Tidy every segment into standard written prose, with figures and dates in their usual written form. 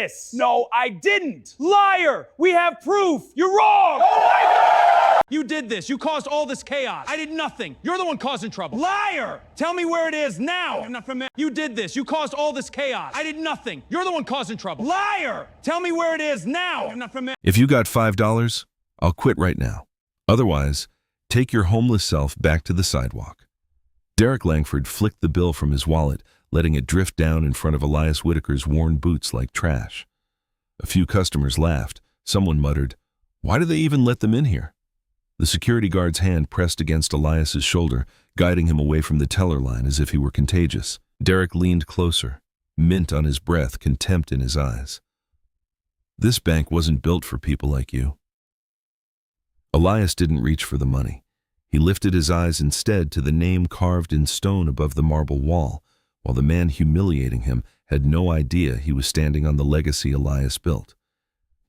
this. No, I didn't. Liar! We have proof. You're wrong. Oh my God! You did this. You caused all this chaos. I did nothing. You're the one causing trouble. Liar! Tell me where it is now. I'm not familiar. You did this. You caused all this chaos. I did nothing. You're the one causing trouble. Liar! Tell me where it is now. I'm not familiar. If you got $5, I'll quit right now. Otherwise, take your homeless self back to the sidewalk. Derek Langford flicked the bill from his wallet, letting it drift down in front of Elias Whitaker's worn boots like trash. A few customers laughed. Someone muttered, "Why do they even let them in here?" The security guard's hand pressed against Elias's shoulder, guiding him away from the teller line as if he were contagious. Derek leaned closer, mint on his breath, contempt in his eyes. This bank wasn't built for people like you. Elias didn't reach for the money. He lifted his eyes instead to the name carved in stone above the marble wall, while the man humiliating him had no idea he was standing on the legacy Elias built.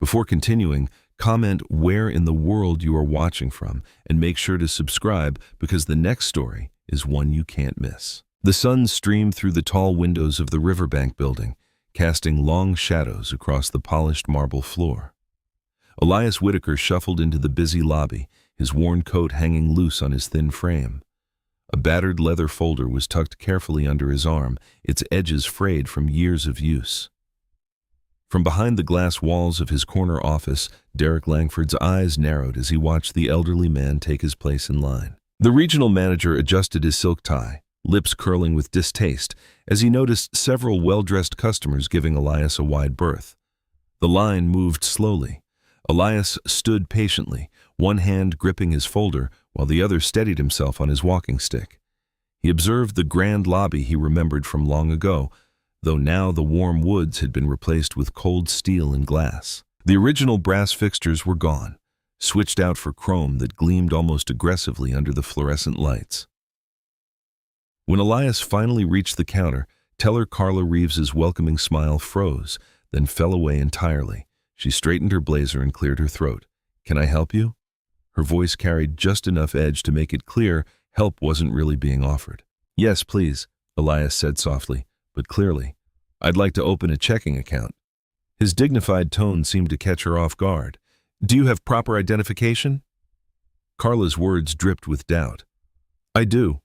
Before continuing, comment where in the world you are watching from, and make sure to subscribe because the next story is one you can't miss. The sun streamed through the tall windows of the Riverbank building, casting long shadows across the polished marble floor. Elias Whitaker shuffled into the busy lobby, his worn coat hanging loose on his thin frame. A battered leather folder was tucked carefully under his arm, its edges frayed from years of use. From behind the glass walls of his corner office, Derek Langford's eyes narrowed as he watched the elderly man take his place in line. The regional manager adjusted his silk tie, lips curling with distaste, as he noticed several well-dressed customers giving Elias a wide berth. The line moved slowly. Elias stood patiently, one hand gripping his folder while the other steadied himself on his walking stick. He observed the grand lobby he remembered from long ago, though now the warm woods had been replaced with cold steel and glass. The original brass fixtures were gone, switched out for chrome that gleamed almost aggressively under the fluorescent lights. When Elias finally reached the counter, teller Carla Reeves's welcoming smile froze, then fell away entirely. She straightened her blazer and cleared her throat. "Can I help you?" Her voice carried just enough edge to make it clear help wasn't really being offered. "Yes, please," Elias said softly, but clearly. "I'd like to open a checking account." His dignified tone seemed to catch her off guard. "Do you have proper identification?" Carla's words dripped with doubt. "I do."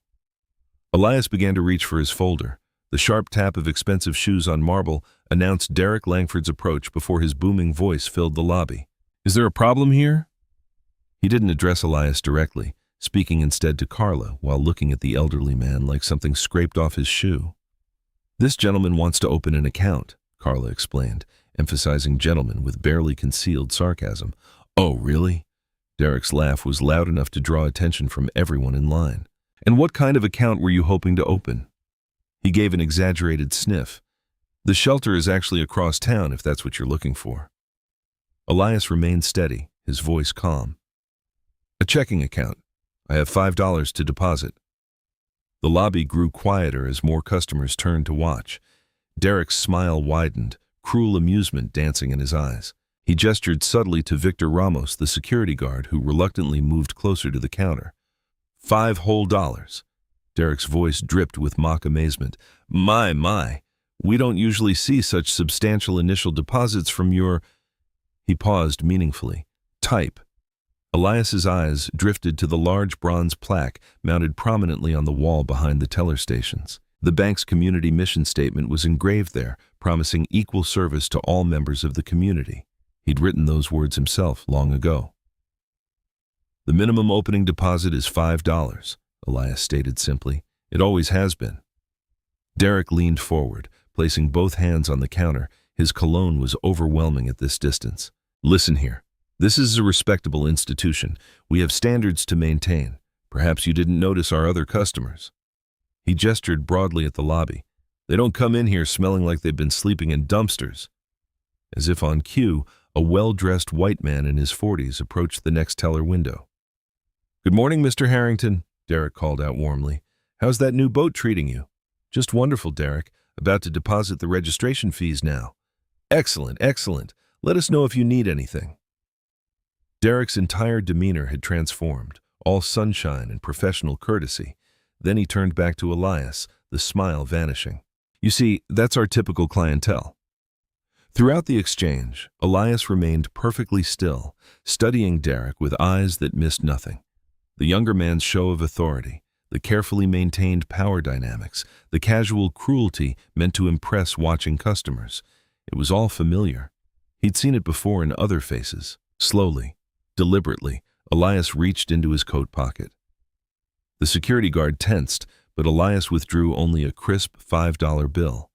Elias began to reach for his folder. The sharp tap of expensive shoes on marble announced Derek Langford's approach before his booming voice filled the lobby. "Is there a problem here?" He didn't address Elias directly, speaking instead to Carla while looking at the elderly man like something scraped off his shoe. "This gentleman wants to open an account," Carla explained, emphasizing gentleman with barely concealed sarcasm. "Oh, really?" Derek's laugh was loud enough to draw attention from everyone in line. "And what kind of account were you hoping to open?" He gave an exaggerated sniff. "The shelter is actually across town if that's what you're looking for." Elias remained steady, his voice calm. "A checking account. I have $5 to deposit." The lobby grew quieter as more customers turned to watch. Derek's smile widened, cruel amusement dancing in his eyes. He gestured subtly to Victor Ramos, the security guard, who reluctantly moved closer to the counter. $5 whole. Derek's voice dripped with mock amazement. My, we don't usually see such substantial initial deposits from your—" He paused meaningfully. "Type." Elias's eyes drifted to the large bronze plaque mounted prominently on the wall behind the teller stations. The bank's community mission statement was engraved there, promising equal service to all members of the community. He'd written those words himself long ago. "The minimum opening deposit is $5, Elias stated simply. "It always has been." Derek leaned forward, placing both hands on the counter. His cologne was overwhelming at this distance. "Listen here. This is a respectable institution. We have standards to maintain. Perhaps you didn't notice our other customers." He gestured broadly at the lobby. "They don't come in here smelling like they've been sleeping in dumpsters." As if on cue, a well-dressed white man in his 40s approached the next teller window. "Good morning, Mr. Harrington," Derek called out warmly. "How's that new boat treating you?" "Just wonderful, Derek. About to deposit the registration fees now." "Excellent, excellent. Let us know if you need anything." Derek's entire demeanor had transformed, all sunshine and professional courtesy. Then he turned back to Elias, the smile vanishing. "You see, that's our typical clientele. Throughout the exchange, Elias remained perfectly still, studying Derek with eyes that missed nothing. The younger man's show of authority, the carefully maintained power dynamics, the casual cruelty meant to impress watching customers. It was all familiar. He'd seen it before in other faces. Slowly, deliberately, Elias reached into his coat pocket. The security guard tensed, but Elias withdrew only a crisp $5 bill.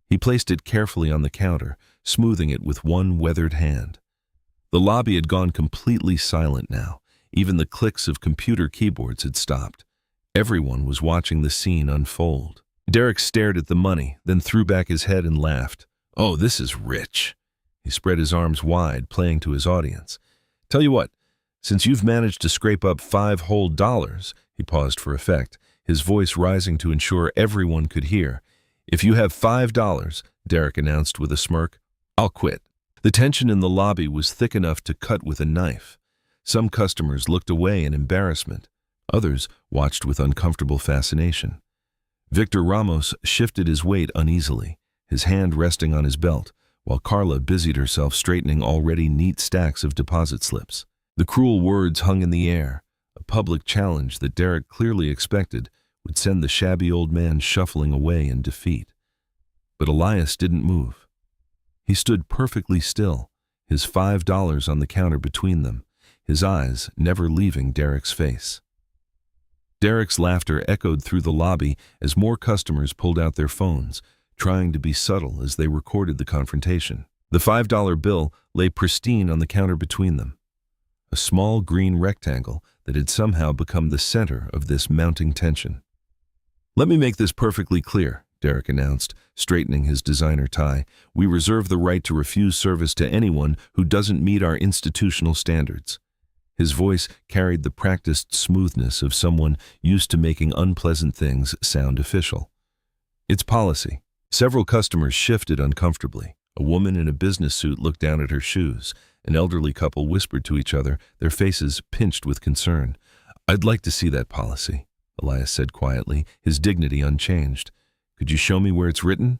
He placed it carefully on the counter, smoothing it with one weathered hand. The lobby had gone completely silent now. Even the clicks of computer keyboards had stopped. Everyone was watching the scene unfold. Derek stared at the money, then threw back his head and laughed. "Oh, this is rich." He spread his arms wide, playing to his audience. "Tell you what, since you've managed to scrape up $5 whole," he paused for effect, his voice rising to ensure everyone could hear. "If you have $5, Derek announced with a smirk, "I'll quit." The tension in the lobby was thick enough to cut with a knife. Some customers looked away in embarrassment. Others watched with uncomfortable fascination. Victor Ramos shifted his weight uneasily, his hand resting on his belt, while Carla busied herself straightening already neat stacks of deposit slips. The cruel words hung in the air, a public challenge that Derek clearly expected would send the shabby old man shuffling away in defeat. But Elias didn't move. He stood perfectly still, his $5 on the counter between them, his eyes never leaving Derek's face. Derek's laughter echoed through the lobby as more customers pulled out their phones, trying to be subtle as they recorded the confrontation. The $5 bill lay pristine on the counter between them, a small green rectangle that had somehow become the center of this mounting tension. "Let me make this perfectly clear," Derek announced, straightening his designer tie. "We reserve the right to refuse service to anyone who doesn't meet our institutional standards." His voice carried the practiced smoothness of someone used to making unpleasant things sound official. "It's policy." Several customers shifted uncomfortably. A woman in a business suit looked down at her shoes. An elderly couple whispered to each other, their faces pinched with concern. "I'd like to see that policy," Elias said quietly, his dignity unchanged. "Could you show me where it's written?"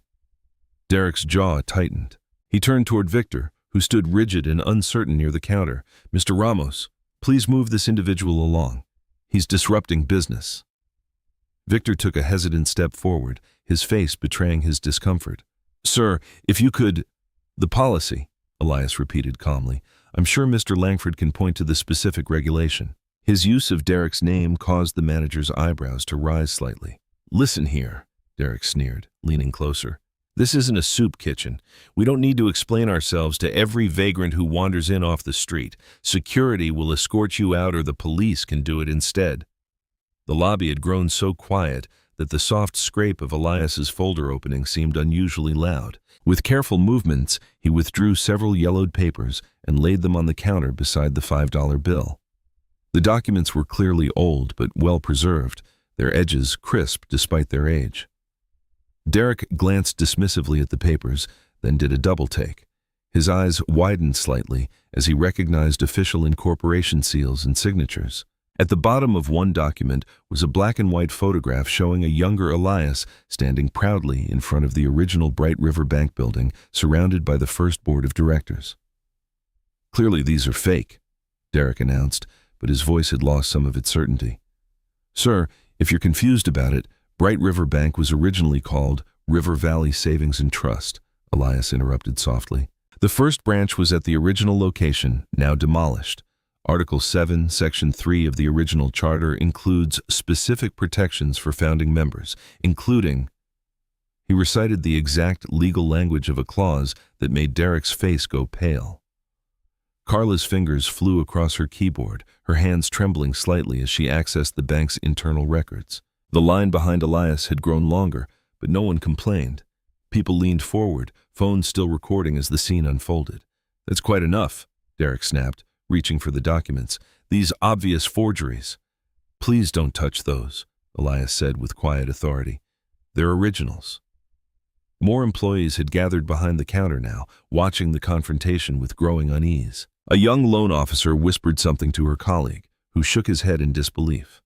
Derek's jaw tightened. He turned toward Victor, who stood rigid and uncertain near the counter. "Mr. Ramos, please move this individual along. He's disrupting business." Victor took a hesitant step forward, his face betraying his discomfort. "Sir, if you could—" "The policy," Elias repeated calmly. "I'm sure Mr. Langford can point to the specific regulation." His use of Derek's name caused the manager's eyebrows to rise slightly. "Listen here," Derek sneered, leaning closer. "This isn't a soup kitchen. We don't need to explain ourselves to every vagrant who wanders in off the street. Security will escort you out or the police can do it instead." The lobby had grown so quiet that the soft scrape of Elias's folder opening seemed unusually loud. With careful movements, he withdrew several yellowed papers and laid them on the counter beside the $5 bill. The documents were clearly old but well preserved, their edges crisp despite their age. Derek glanced dismissively at the papers, then did a double-take. His eyes widened slightly as he recognized official incorporation seals and signatures. At the bottom of one document was a black-and-white photograph showing a younger Elias standing proudly in front of the original Bright River Bank building, surrounded by the first board of directors. "Clearly these are fake," Derek announced, but his voice had lost some of its certainty. "Sir, if you're confused about it, Bright River Bank was originally called River Valley Savings and Trust," Elias interrupted softly. "The first branch was at the original location, now demolished. Article 7, Section 3 of the original charter includes specific protections for founding members, including—" He recited the exact legal language of a clause that made Derek's face go pale. Carla's fingers flew across her keyboard, her hands trembling slightly as she accessed the bank's internal records. The line behind Elias had grown longer, but no one complained. People leaned forward, phones still recording as the scene unfolded. "That's quite enough," Derek snapped, reaching for the documents. "These obvious forgeries." "Please don't touch those," Elias said with quiet authority. "They're originals." More employees had gathered behind the counter now, watching the confrontation with growing unease. A young loan officer whispered something to her colleague, who shook his head in disbelief.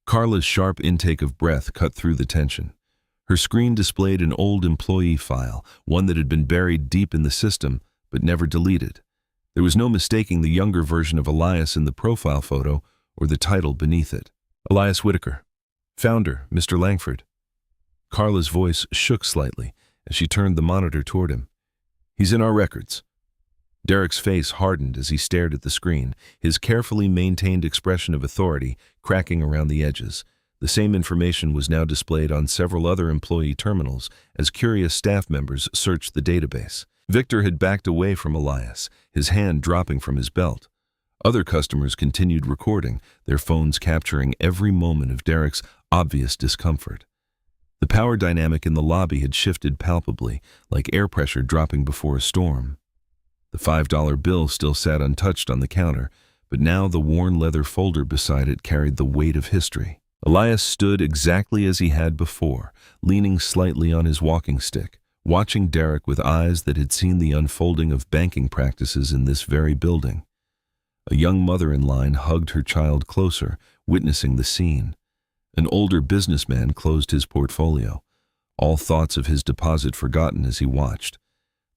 Carla's sharp intake of breath cut through the tension. Her screen displayed an old employee file, one that had been buried deep in the system but never deleted. There was no mistaking the younger version of Elias in the profile photo or the title beneath it. Elias Whitaker, founder, Mr. Langford. Carla's voice shook slightly as she turned the monitor toward him. He's in our records. Derek's face hardened as he stared at the screen, his carefully maintained expression of authority cracking around the edges. The same information was now displayed on several other employee terminals as curious staff members searched the database. Victor had backed away from Elias, his hand dropping from his belt. Other customers continued recording, their phones capturing every moment of Derek's obvious discomfort. The power dynamic in the lobby had shifted palpably, like air pressure dropping before a storm. The $5 bill still sat untouched on the counter, but now the worn leather folder beside it carried the weight of history. Elias stood exactly as he had before, leaning slightly on his walking stick, watching Derek with eyes that had seen the unfolding of banking practices in this very building. A young mother in line hugged her child closer, witnessing the scene. An older businessman closed his portfolio, all thoughts of his deposit forgotten as he watched.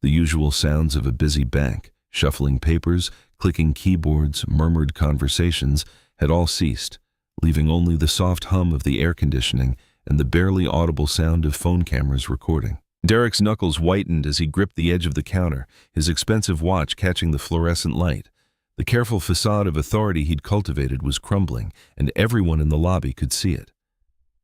The usual sounds of a busy bank, shuffling papers, clicking keyboards, murmured conversations, had all ceased, leaving only the soft hum of the air conditioning and the barely audible sound of phone cameras recording. Derek's knuckles whitened as he gripped the edge of the counter, his expensive watch catching the fluorescent light. The careful facade of authority he'd cultivated was crumbling, and everyone in the lobby could see it.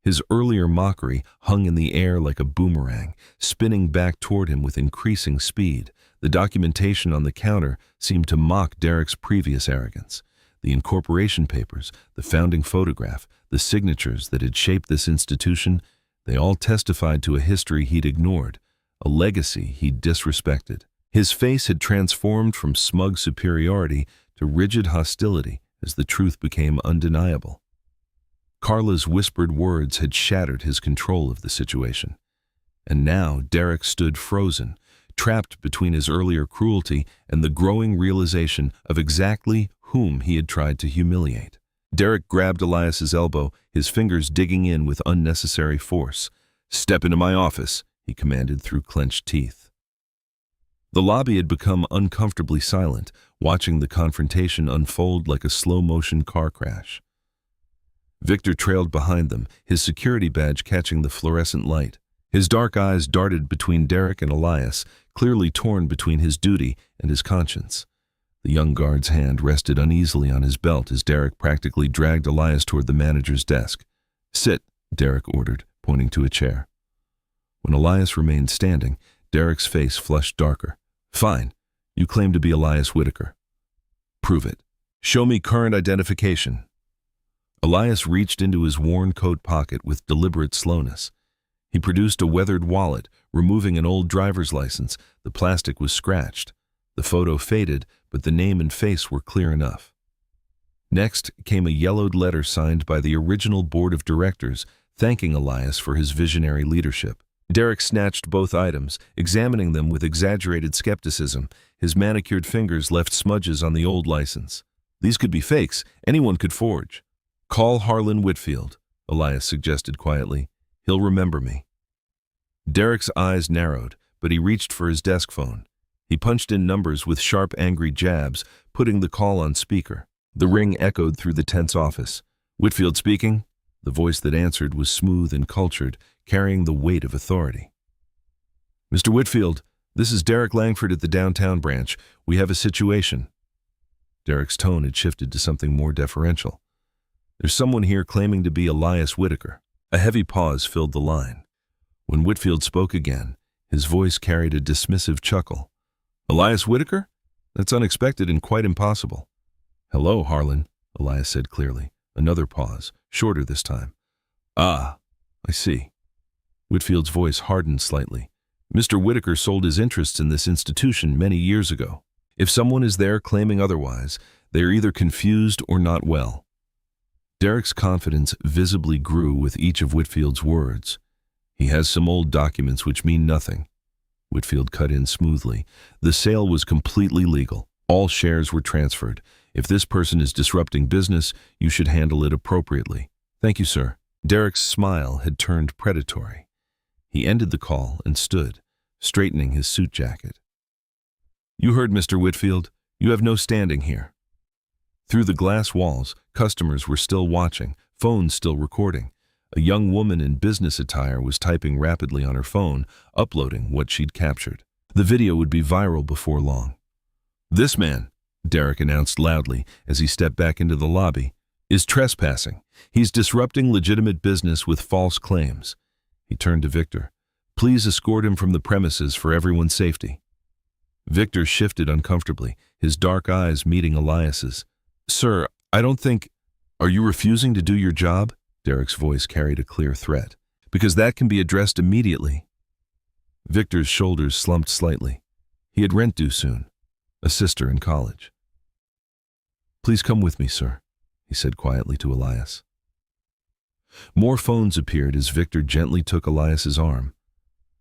His earlier mockery hung in the air like a boomerang, spinning back toward him with increasing speed. The documentation on the counter seemed to mock Derek's previous arrogance. The incorporation papers, the founding photograph, the signatures that had shaped this institution, they all testified to a history he'd ignored, a legacy he'd disrespected. His face had transformed from smug superiority to rigid hostility as the truth became undeniable. Carla's whispered words had shattered his control of the situation. And now Derek stood frozen, trapped between his earlier cruelty and the growing realization of exactly whom he had tried to humiliate. Derek grabbed Elias's elbow, his fingers digging in with unnecessary force. "Step into my office," he commanded through clenched teeth. The lobby had become uncomfortably silent, watching the confrontation unfold like a slow-motion car crash. Victor trailed behind them, his security badge catching the fluorescent light. His dark eyes darted between Derek and Elias, clearly torn between his duty and his conscience. The young guard's hand rested uneasily on his belt as Derek practically dragged Elias toward the manager's desk. "Sit," Derek ordered, pointing to a chair. When Elias remained standing, Derek's face flushed darker. "Fine. You claim to be Elias Whitaker. Prove it. Show me current identification." Elias reached into his worn coat pocket with deliberate slowness. He produced a weathered wallet, removing an old driver's license. The plastic was scratched. The photo faded, but the name and face were clear enough. Next came a yellowed letter signed by the original board of directors, thanking Elias for his visionary leadership. Derek snatched both items, examining them with exaggerated skepticism. His manicured fingers left smudges on the old license. These could be fakes. Anyone could forge. "Call Harlan Whitfield," Elias suggested quietly. "He'll remember me." Derek's eyes narrowed, but he reached for his desk phone. He punched in numbers with sharp, angry jabs, putting the call on speaker. The ring echoed through the tense office. "Whitfield speaking?" The voice that answered was smooth and cultured, carrying the weight of authority. "Mr. Whitfield, this is Derek Langford at the downtown branch. We have a situation." Derek's tone had shifted to something more deferential. "There's someone here claiming to be Elias Whitaker." A heavy pause filled the line. When Whitfield spoke again, his voice carried a dismissive chuckle. "Elias Whitaker? That's unexpected and quite impossible." "Hello, Harlan," Elias said clearly. Another pause, shorter this time. "Ah, I see." Whitfield's voice hardened slightly. "Mr. Whitaker sold his interests in this institution many years ago. If someone is there claiming otherwise, they are either confused or not well." Derek's confidence visibly grew with each of Whitfield's words. "He has some old documents which mean nothing." Whitfield cut in smoothly. "The sale was completely legal. All shares were transferred. If this person is disrupting business, you should handle it appropriately." "Thank you, sir." Derek's smile had turned predatory. He ended the call and stood, straightening his suit jacket. "You heard, Mr. Whitfield. You have no standing here." Through the glass walls, customers were still watching, phones still recording. A young woman in business attire was typing rapidly on her phone, uploading what she'd captured. The video would be viral before long. "This man," Derek announced loudly as he stepped back into the lobby, "is trespassing. He's disrupting legitimate business with false claims." He turned to Victor. "Please escort him from the premises for everyone's safety." Victor shifted uncomfortably, his dark eyes meeting Elias's. "Sir, I don't think— Are you refusing to do your job?" Derek's voice carried a clear threat. "Because that can be addressed immediately." Victor's shoulders slumped slightly. He had rent due soon, a sister in college. "Please come with me, sir," he said quietly to Elias. More phones appeared as Victor gently took Elias's arm.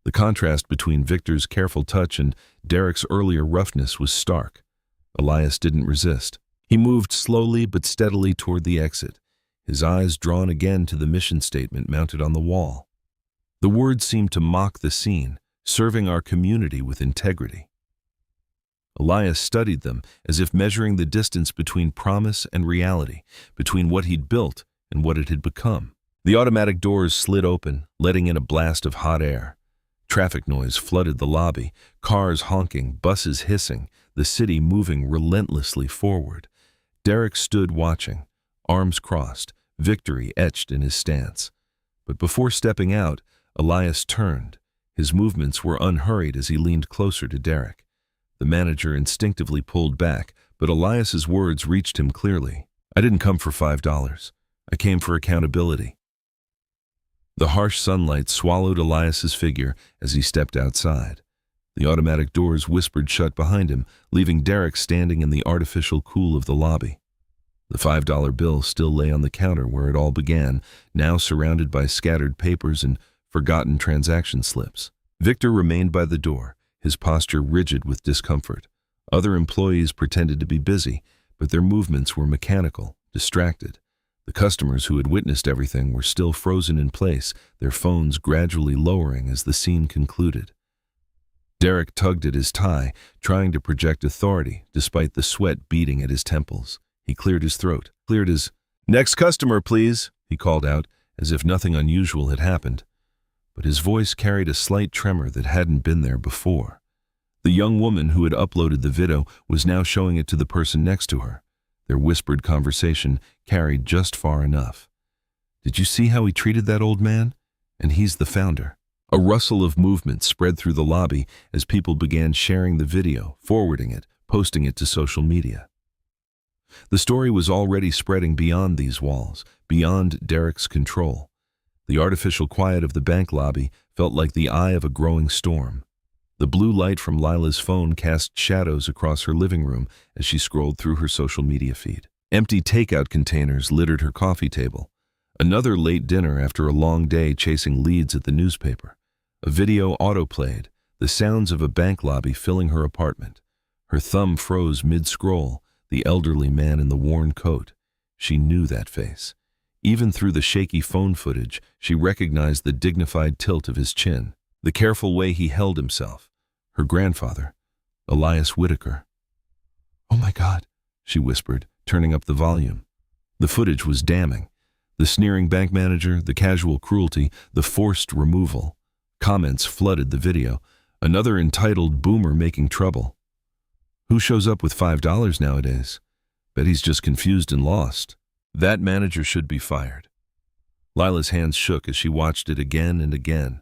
The contrast between Victor's careful touch and Derek's earlier roughness was stark. Elias didn't resist. He moved slowly but steadily toward the exit, his eyes drawn again to the mission statement mounted on the wall. The words seemed to mock the scene, serving our community with integrity. Elias studied them as if measuring the distance between promise and reality, between what he'd built and what it had become. The automatic doors slid open, letting in a blast of hot air. Traffic noise flooded the lobby, cars honking, buses hissing, the city moving relentlessly forward. Derek stood watching, arms crossed, victory etched in his stance. But before stepping out, Elias turned. His movements were unhurried as he leaned closer to Derek. The manager instinctively pulled back, but Elias's words reached him clearly. "I didn't come for $5. I came for accountability." The harsh sunlight swallowed Elias's figure as he stepped outside. The automatic doors whispered shut behind him, leaving Derek standing in the artificial cool of the lobby. The $5 bill still lay on the counter where it all began, now surrounded by scattered papers and forgotten transaction slips. Victor remained by the door, his posture rigid with discomfort. Other employees pretended to be busy, but their movements were mechanical, distracted. The customers who had witnessed everything were still frozen in place, their phones gradually lowering as the scene concluded. Derek tugged at his tie, trying to project authority, despite the sweat beating at his temples. He cleared his throat, "Next customer, please," he called out, as if nothing unusual had happened. But his voice carried a slight tremor that hadn't been there before. The young woman who had uploaded the video was now showing it to the person next to her. Their whispered conversation carried just far enough. "Did you see how he treated that old man? And he's the founder." A rustle of movement spread through the lobby as people began sharing the video, forwarding it, posting it to social media. The story was already spreading beyond these walls, beyond Derek's control. The artificial quiet of the bank lobby felt like the eye of a growing storm. The blue light from Lila's phone cast shadows across her living room as she scrolled through her social media feed. Empty takeout containers littered her coffee table. Another late dinner after a long day chasing leads at the newspaper. A video autoplayed, the sounds of a bank lobby filling her apartment. Her thumb froze mid-scroll, the elderly man in the worn coat. She knew that face. Even through the shaky phone footage, she recognized the dignified tilt of his chin, the careful way he held himself. Her grandfather, Elias Whitaker. "Oh my God," she whispered, turning up the volume. The footage was damning. The sneering bank manager, the casual cruelty, the forced removal. Comments flooded the video. Another entitled boomer making trouble. Who shows up with $5 nowadays? Bet he's just confused and lost. That manager should be fired. Lila's hands shook as she watched it again and again.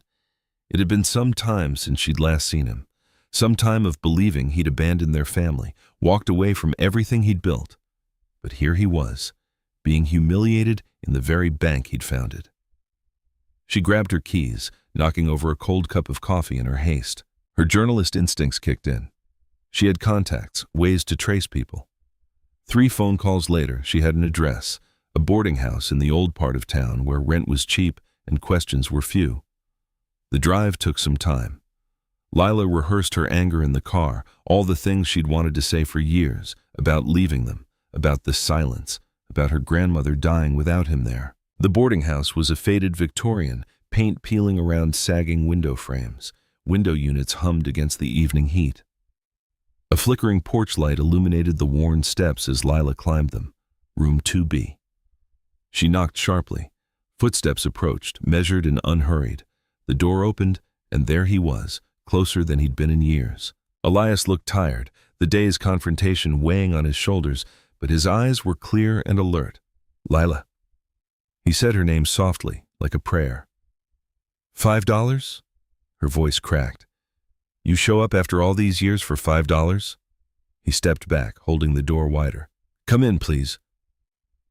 It had been some time since she'd last seen him. Some time of believing he'd abandoned their family, walked away from everything he'd built. But here he was, being humiliated in the very bank he'd founded. She grabbed her keys, knocking over a cold cup of coffee in her haste. Her journalist instincts kicked in. She had contacts, ways to trace people. 3 phone calls later, she had an address, a boarding house in the old part of town where rent was cheap and questions were few. The drive took some time. Lila rehearsed her anger in the car, all the things she'd wanted to say for years, about leaving them, about the silence, about her grandmother dying without him there. The boarding house was a faded Victorian, paint peeling around sagging window frames. Window units hummed against the evening heat. A flickering porch light illuminated the worn steps as Lila climbed them. Room 2B. She knocked sharply. Footsteps approached, measured and unhurried. The door opened, and there he was, closer than he'd been in years. Elias looked tired, the day's confrontation weighing on his shoulders, but his eyes were clear and alert. Lila. He said her name softly, like a prayer. $5? Her voice cracked. You show up after all these years for $5? He stepped back, holding the door wider. Come in, please.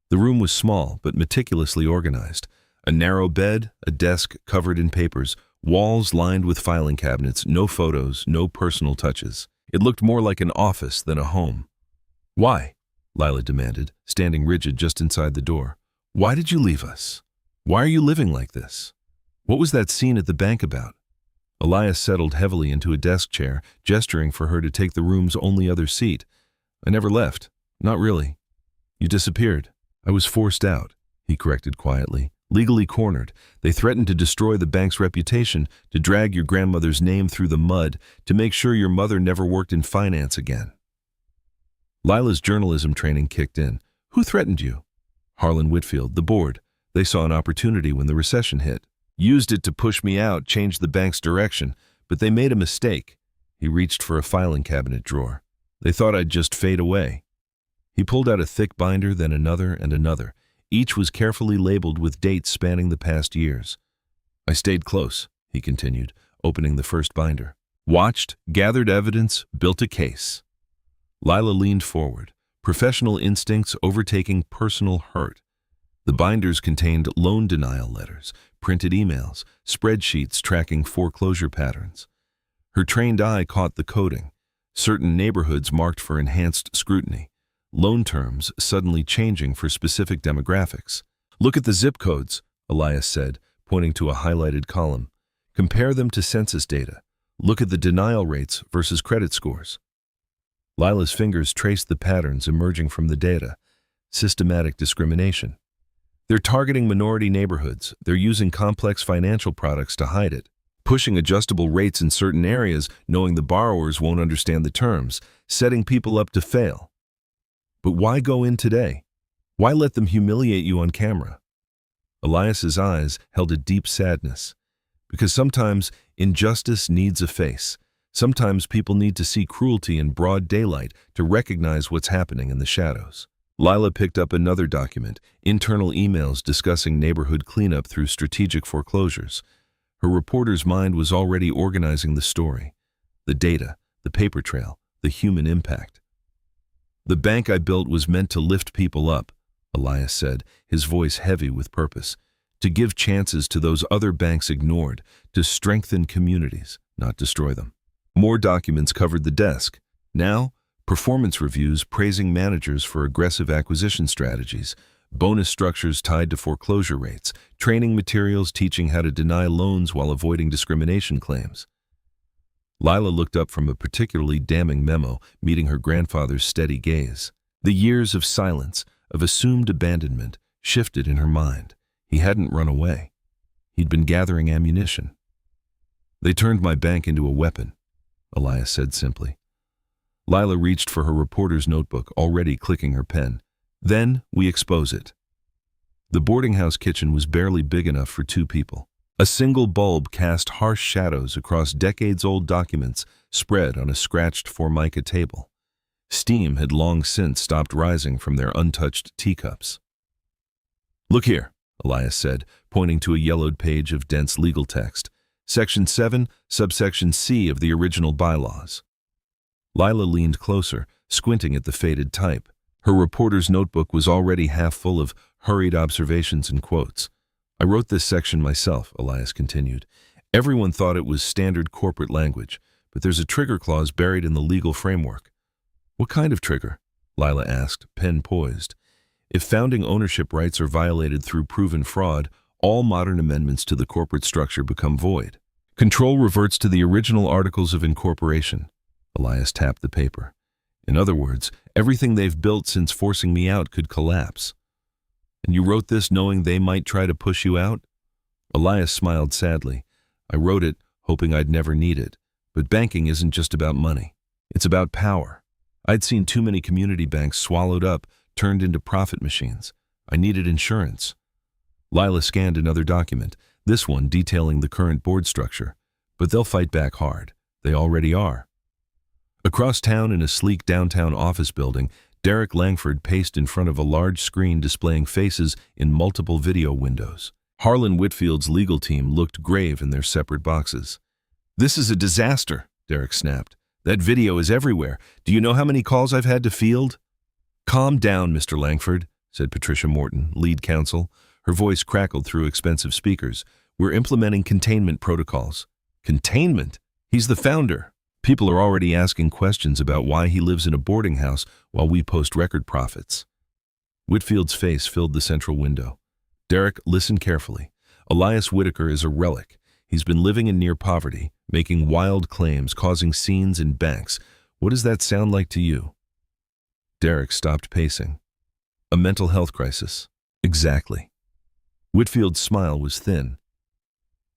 The room was small, but meticulously organized. A narrow bed, a desk covered in papers, walls lined with filing cabinets, no photos, no personal touches. It looked more like an office than a home. Why? Lila demanded, standing rigid just inside the door. Why did you leave us? Why are you living like this? What was that scene at the bank about? Elias settled heavily into a desk chair, gesturing for her to take the room's only other seat. I never left. Not really. You disappeared. I was forced out, he corrected quietly. Legally cornered. They threatened to destroy the bank's reputation, to drag your grandmother's name through the mud, to make sure your mother never worked in finance again. Lila's journalism training kicked in. Who threatened you? Harlan Whitfield, the board. They saw an opportunity when the recession hit. Used it to push me out, change the bank's direction, but they made a mistake. He reached for a filing cabinet drawer. They thought I'd just fade away. He pulled out a thick binder, then another and another. Each was carefully labeled with dates spanning the past years. I stayed close, he continued, opening the first binder. Watched, gathered evidence, built a case. Lila leaned forward, professional instincts overtaking personal hurt. The binders contained loan denial letters, printed emails, spreadsheets tracking foreclosure patterns. Her trained eye caught the coding, certain neighborhoods marked for enhanced scrutiny. Loan terms suddenly changing for specific demographics. Look at the zip codes, Elias said, pointing to a highlighted column. Compare them to census data. Look at the denial rates versus credit scores. Lila's fingers traced the patterns emerging from the data. Systematic discrimination. They're targeting minority neighborhoods. They're using complex financial products to hide it. Pushing adjustable rates in certain areas, knowing the borrowers won't understand the terms. Setting people up to fail. But why go in today? Why let them humiliate you on camera? Elias's eyes held a deep sadness. Because sometimes injustice needs a face. Sometimes people need to see cruelty in broad daylight to recognize what's happening in the shadows. Lila picked up another document, internal emails discussing neighborhood cleanup through strategic foreclosures. Her reporter's mind was already organizing the story. The data, the paper trail, the human impact. The bank I built was meant to lift people up, Elias said, his voice heavy with purpose. To give chances to those other banks ignored, to strengthen communities, not destroy them. More documents covered the desk. Now, performance reviews praising managers for aggressive acquisition strategies, bonus structures tied to foreclosure rates, training materials teaching how to deny loans while avoiding discrimination claims. Lila looked up from a particularly damning memo, meeting her grandfather's steady gaze. The years of silence, of assumed abandonment, shifted in her mind. He hadn't run away. He'd been gathering ammunition. They turned my bank into a weapon, Elias said simply. Lila reached for her reporter's notebook, already clicking her pen. Then we expose it. The boarding house kitchen was barely big enough for 2 people. A single bulb cast harsh shadows across decades-old documents spread on a scratched formica table. Steam had long since stopped rising from their untouched teacups. Look here, Elias said, pointing to a yellowed page of dense legal text. Section 7, subsection C of the original bylaws. Lila leaned closer, squinting at the faded type. Her reporter's notebook was already half full of hurried observations and quotes. I wrote this section myself, Elias continued. Everyone thought it was standard corporate language, but there's a trigger clause buried in the legal framework. What kind of trigger? Lila asked, pen poised. If founding ownership rights are violated through proven fraud, all modern amendments to the corporate structure become void. Control reverts to the original articles of incorporation. Elias tapped the paper. In other words, everything they've built since forcing me out could collapse. And you wrote this knowing they might try to push you out? Elias smiled sadly. I wrote it, hoping I'd never need it. But banking isn't just about money. It's about power. I'd seen too many community banks swallowed up, turned into profit machines. I needed insurance. Lila scanned another document, this one detailing the current board structure. But they'll fight back hard. They already are. Across town in a sleek downtown office building, Derek Langford paced in front of a large screen displaying faces in multiple video windows. Harlan Whitfield's legal team looked grave in their separate boxes. "This is a disaster," Derek snapped. "That video is everywhere. Do you know how many calls I've had to field?" "Calm down, Mr. Langford," said Patricia Morton, lead counsel. Her voice crackled through expensive speakers. "We're implementing containment protocols." "Containment? He's the founder." People are already asking questions about why he lives in a boarding house while we post record profits. Whitfield's face filled the central window. "Derek, listen carefully. Elias Whitaker is a relic. He's been living in near poverty, making wild claims, causing scenes in banks. What does that sound like to you?" Derek stopped pacing. "A mental health crisis." "Exactly." Whitfield's smile was thin.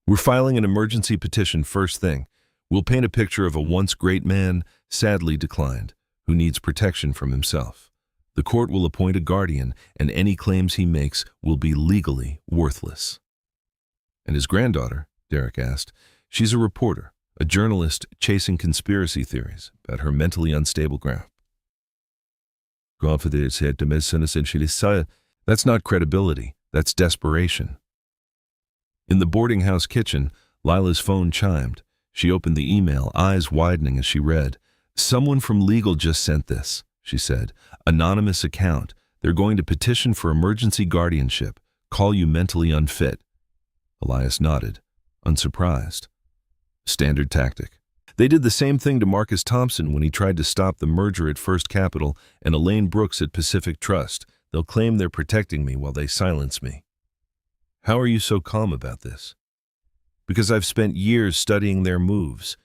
"We're filing an emergency petition first thing. We'll paint a picture of a once great man, sadly declined, who needs protection from himself. The court will appoint a guardian, and any claims he makes will be legally worthless." "And his granddaughter?" Derek asked. "She's a reporter, a journalist chasing conspiracy theories about her mentally unstable grandfather. That's not credibility, that's desperation." In the boarding house kitchen, Lila's phone chimed. She opened the email, eyes widening as she read. "Someone from legal just sent this," she said. "Anonymous account. They're going to petition for emergency guardianship. Call you mentally unfit." Elias nodded, unsurprised. Standard tactic. They did the same thing to Marcus Thompson when he tried to stop the merger at First Capital and Elaine Brooks at Pacific Trust. They'll claim they're protecting me while they silence me. "How are you so calm about this?" "Because I've spent years studying their moves.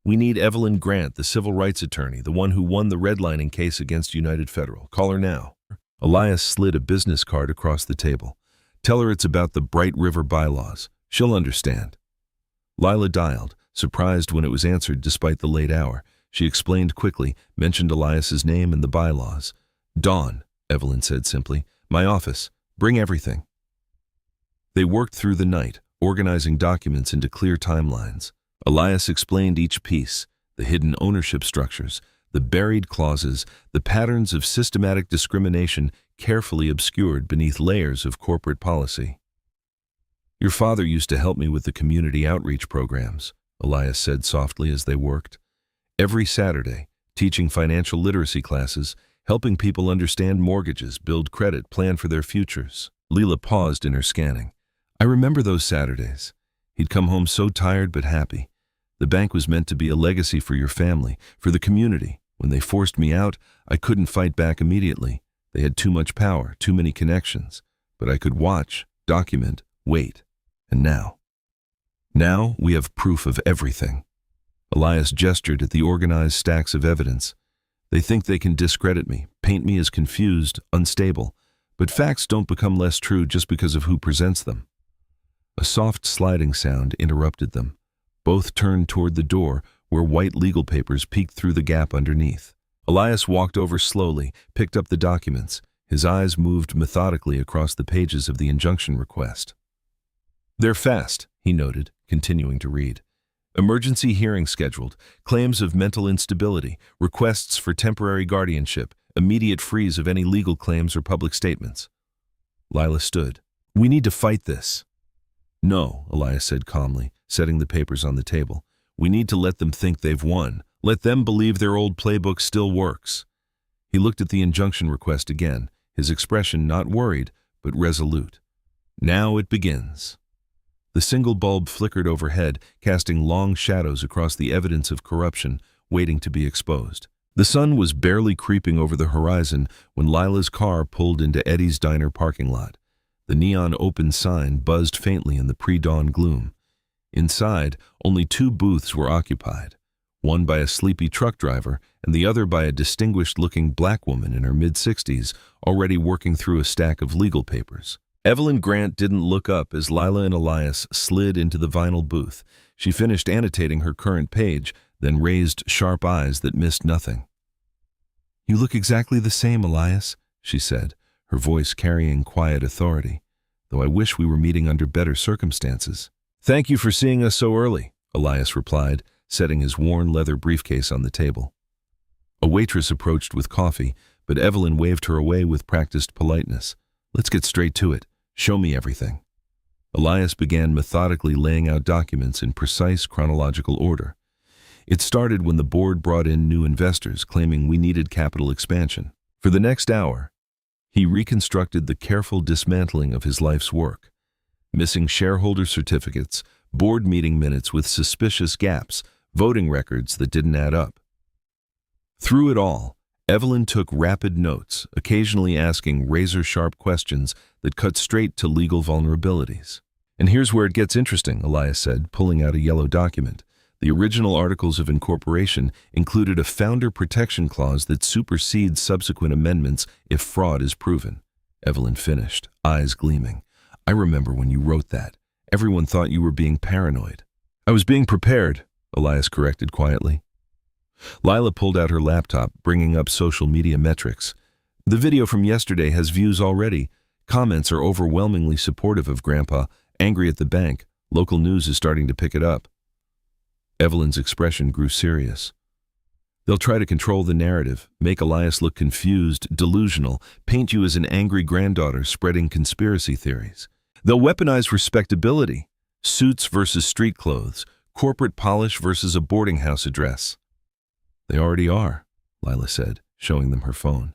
We need Evelyn Grant, the civil rights attorney, the one who won the redlining case against United Federal. Call her now." Elias slid a business card across the table. "Tell her it's about the Bright River bylaws. She'll understand." Lila dialed, surprised when it was answered despite the late hour. She explained quickly, mentioned Elias's name and the bylaws. "Dawn," Evelyn said simply. "My office. Bring everything." They worked through the night, organizing documents into clear timelines. Elias explained each piece, the hidden ownership structures, the buried clauses, the patterns of systematic discrimination carefully obscured beneath layers of corporate policy. "Your father used to help me with the community outreach programs," Elias said softly as they worked. "Every Saturday, teaching financial literacy classes, helping people understand mortgages, build credit, plan for their futures." Lila paused in her scanning. "I remember those Saturdays. He'd come home so tired but happy. The bank was meant to be a legacy for your family, for the community. When they forced me out, I couldn't fight back immediately. They had too much power, too many connections. But I could watch, document, wait. And now? Now we have proof of everything." Elias gestured at the organized stacks of evidence. "They think they can discredit me, paint me as confused, unstable. But facts don't become less true just because of who presents them." A soft sliding sound interrupted them. Both turned toward the door, where white legal papers peeked through the gap underneath. Elias walked over slowly, picked up the documents. His eyes moved methodically across the pages of the injunction request. "They're fast," he noted, continuing to read. "Emergency hearing scheduled, claims of mental instability, requests for temporary guardianship, immediate freeze of any legal claims or public statements." Lila stood. "We need to fight this." "No," Elias said calmly, setting the papers on the table. "We need to let them think they've won. Let them believe their old playbook still works." He looked at the injunction request again, his expression not worried, but resolute. "Now it begins." The single bulb flickered overhead, casting long shadows across the evidence of corruption, waiting to be exposed. The sun was barely creeping over the horizon when Lila's car pulled into Eddie's Diner parking lot. The neon open sign buzzed faintly in the pre-dawn gloom. Inside, only 2 booths were occupied, one by a sleepy truck driver and the other by a distinguished-looking black woman in her mid-60s, already working through a stack of legal papers. Evelyn Grant didn't look up as Lila and Elias slid into the vinyl booth. She finished annotating her current page, then raised sharp eyes that missed nothing. "You look exactly the same, Elias," she said, her voice carrying quiet authority, "though I wish we were meeting under better circumstances." "Thank you for seeing us so early," Elias replied, setting his worn leather briefcase on the table. A waitress approached with coffee, but Evelyn waved her away with practiced politeness. "Let's get straight to it. Show me everything." Elias began methodically laying out documents in precise chronological order. It started when the board brought in new investors claiming we needed capital expansion. For the next hour, he reconstructed the careful dismantling of his life's work. Missing shareholder certificates, board meeting minutes with suspicious gaps, voting records that didn't add up. Through it all, Evelyn took rapid notes, occasionally asking razor-sharp questions that cut straight to legal vulnerabilities. "And here's where it gets interesting," Elias said, pulling out a yellow document. The original Articles of Incorporation included a founder protection clause that supersedes subsequent amendments if fraud is proven. Evelyn finished, eyes gleaming. "I remember when you wrote that. Everyone thought you were being paranoid." "I was being prepared," Elias corrected quietly. Lila pulled out her laptop, bringing up social media metrics. "The video from yesterday has views already. Comments are overwhelmingly supportive of Grandpa, angry at the bank. Local news is starting to pick it up." Evelyn's expression grew serious. "They'll try to control the narrative, make Elias look confused, delusional, paint you as an angry granddaughter spreading conspiracy theories. They'll weaponize respectability, suits versus street clothes, corporate polish versus a boarding house address." "They already are," Lila said, showing them her phone.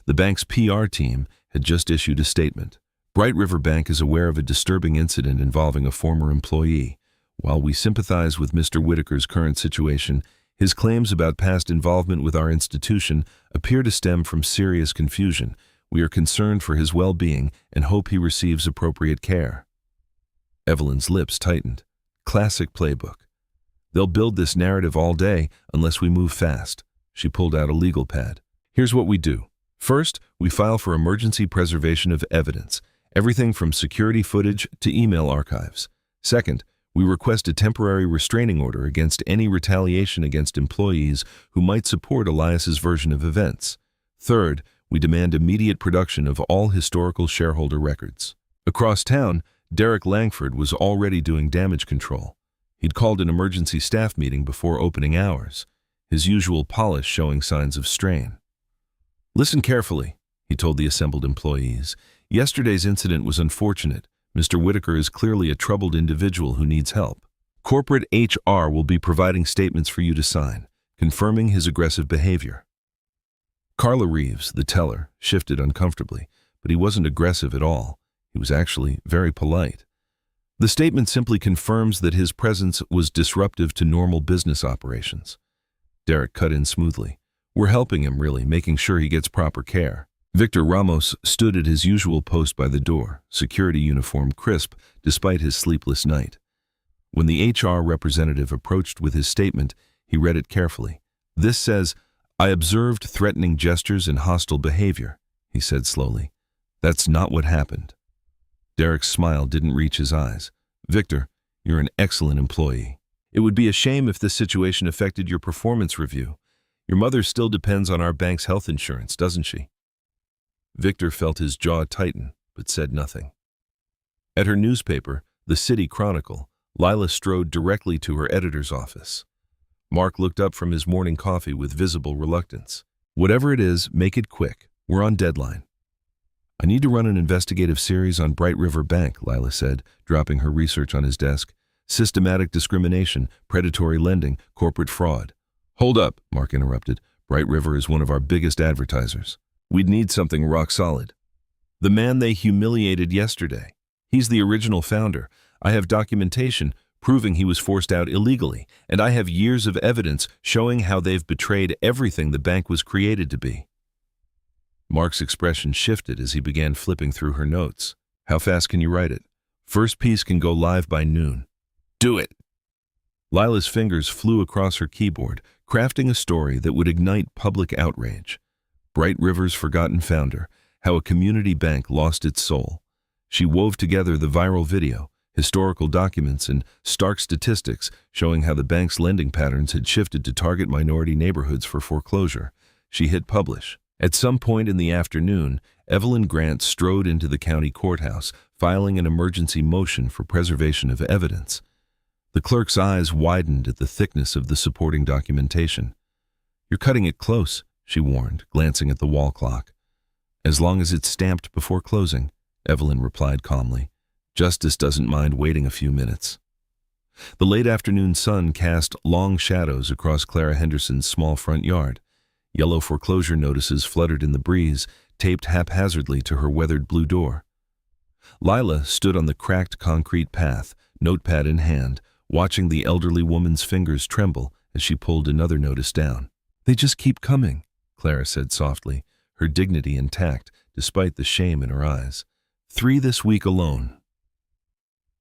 The bank's PR team had just issued a statement. "Bright River Bank is aware of a disturbing incident involving a former employee. While we sympathize with Mr. Whitaker's current situation, his claims about past involvement with our institution appear to stem from serious confusion. We are concerned for his well-being and hope he receives appropriate care." Evelyn's lips tightened. Classic playbook. "They'll build this narrative all day unless we move fast." She pulled out a legal pad. "Here's what we do. First, we file for emergency preservation of evidence, everything from security footage to email archives. Second, we request a temporary restraining order against any retaliation against employees who might support Elias's version of events. Third, we demand immediate production of all historical shareholder records." Across town, Derek Langford was already doing damage control. He'd called an emergency staff meeting before opening hours, his usual polish showing signs of strain. "Listen carefully," he told the assembled employees. "Yesterday's incident was unfortunate. Mr. Whitaker is clearly a troubled individual who needs help. Corporate HR will be providing statements for you to sign, confirming his aggressive behavior." Carla Reeves, the teller, shifted uncomfortably, but he wasn't aggressive at all. He was actually very polite. "The statement simply confirms that his presence was disruptive to normal business operations." Derek cut in smoothly. "We're helping him, really, making sure he gets proper care." Victor Ramos stood at his usual post by the door, security uniform crisp despite his sleepless night. When the HR representative approached with his statement, he read it carefully. "This says, 'I observed threatening gestures and hostile behavior,'" he said slowly. "That's not what happened." Derek's smile didn't reach his eyes. "Victor, you're an excellent employee. It would be a shame if this situation affected your performance review. Your mother still depends on our bank's health insurance, doesn't she?" Victor felt his jaw tighten, but said nothing. At her newspaper, the City Chronicle, Lila strode directly to her editor's office. Mark looked up from his morning coffee with visible reluctance. "Whatever it is, make it quick. We're on deadline." "I need to run an investigative series on Bright River Bank," Lila said, dropping her research on his desk. "Systematic discrimination, predatory lending, corporate fraud." "Hold up," Mark interrupted. "Bright River is one of our biggest advertisers. We'd need something rock solid. The man they humiliated yesterday. He's the original founder. I have documentation proving he was forced out illegally, and I have years of evidence showing how they've betrayed everything the bank was created to be." Mark's expression shifted as he began flipping through her notes. "How fast can you write it? First piece can go live by noon." "Do it!" Lila's fingers flew across her keyboard, crafting a story that would ignite public outrage. Bright River's forgotten founder, how a community bank lost its soul. She wove together the viral video, historical documents, and stark statistics showing how the bank's lending patterns had shifted to target minority neighborhoods for foreclosure. She hit publish. At some point in the afternoon, Evelyn Grant strode into the county courthouse, filing an emergency motion for preservation of evidence. The clerk's eyes widened at the thickness of the supporting documentation. "You're cutting it close," she warned, glancing at the wall clock. "As long as it's stamped before closing," Evelyn replied calmly. "Justice doesn't mind waiting a few minutes." The late afternoon sun cast long shadows across Clara Henderson's small front yard. Yellow foreclosure notices fluttered in the breeze, taped haphazardly to her weathered blue door. Lila stood on the cracked concrete path, notepad in hand, watching the elderly woman's fingers tremble as she pulled another notice down. "They just keep coming," Clara said softly, her dignity intact despite the shame in her eyes. 3 this week alone.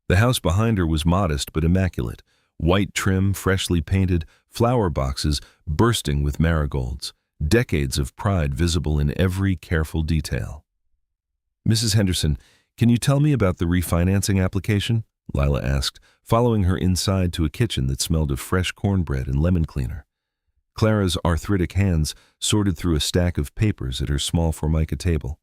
The house behind her was modest but immaculate. White trim, freshly painted, flower boxes bursting with marigolds, decades of pride visible in every careful detail. "Mrs. Henderson, can you tell me about the refinancing application?" Lila asked, following her inside to a kitchen that smelled of fresh cornbread and lemon cleaner. Clara's arthritic hands sorted through a stack of papers at her small formica table.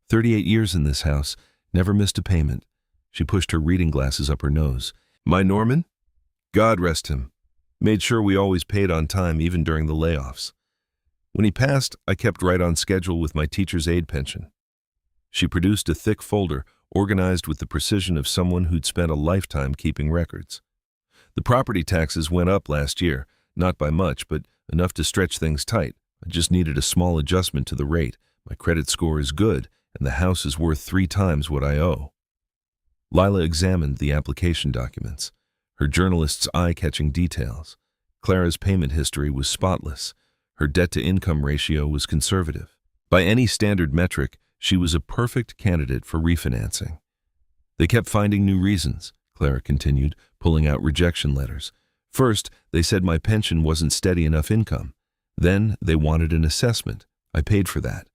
38 years in this house, never missed a payment." She pushed her reading glasses up her nose. "My Norman? God rest him. Made sure we always paid on time even during the layoffs. When he passed, I kept right on schedule with my teacher's aid pension." She produced a thick folder, organized with the precision of someone who'd spent a lifetime keeping records. "The property taxes went up last year, not by much, but enough to stretch things tight. I just needed a small adjustment to the rate. My credit score is good, and the house is worth 3 times what I owe." Lila examined the application documents, her journalist's eye-catching details. Clara's payment history was spotless. Her debt-to-income ratio was conservative. By any standard metric, she was a perfect candidate for refinancing. "They kept finding new reasons," Clara continued, pulling out rejection letters. "First, they said my pension wasn't steady enough income. Then, they wanted an assessment. I paid for that.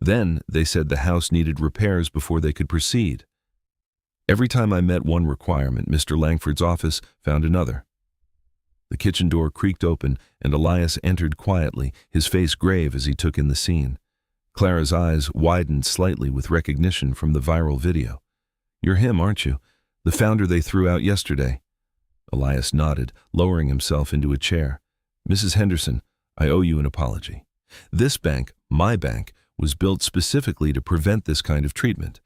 Then, they said the house needed repairs before they could proceed. Every time I met one requirement, Mr. Langford's office found another." The kitchen door creaked open, and Elias entered quietly, his face grave as he took in the scene. Clara's eyes widened slightly with recognition from the viral video. "You're him, aren't you? The founder they threw out yesterday." Elias nodded, lowering himself into a chair. "Mrs. Henderson, I owe you an apology. This bank, my bank, was built specifically to prevent this kind of treatment.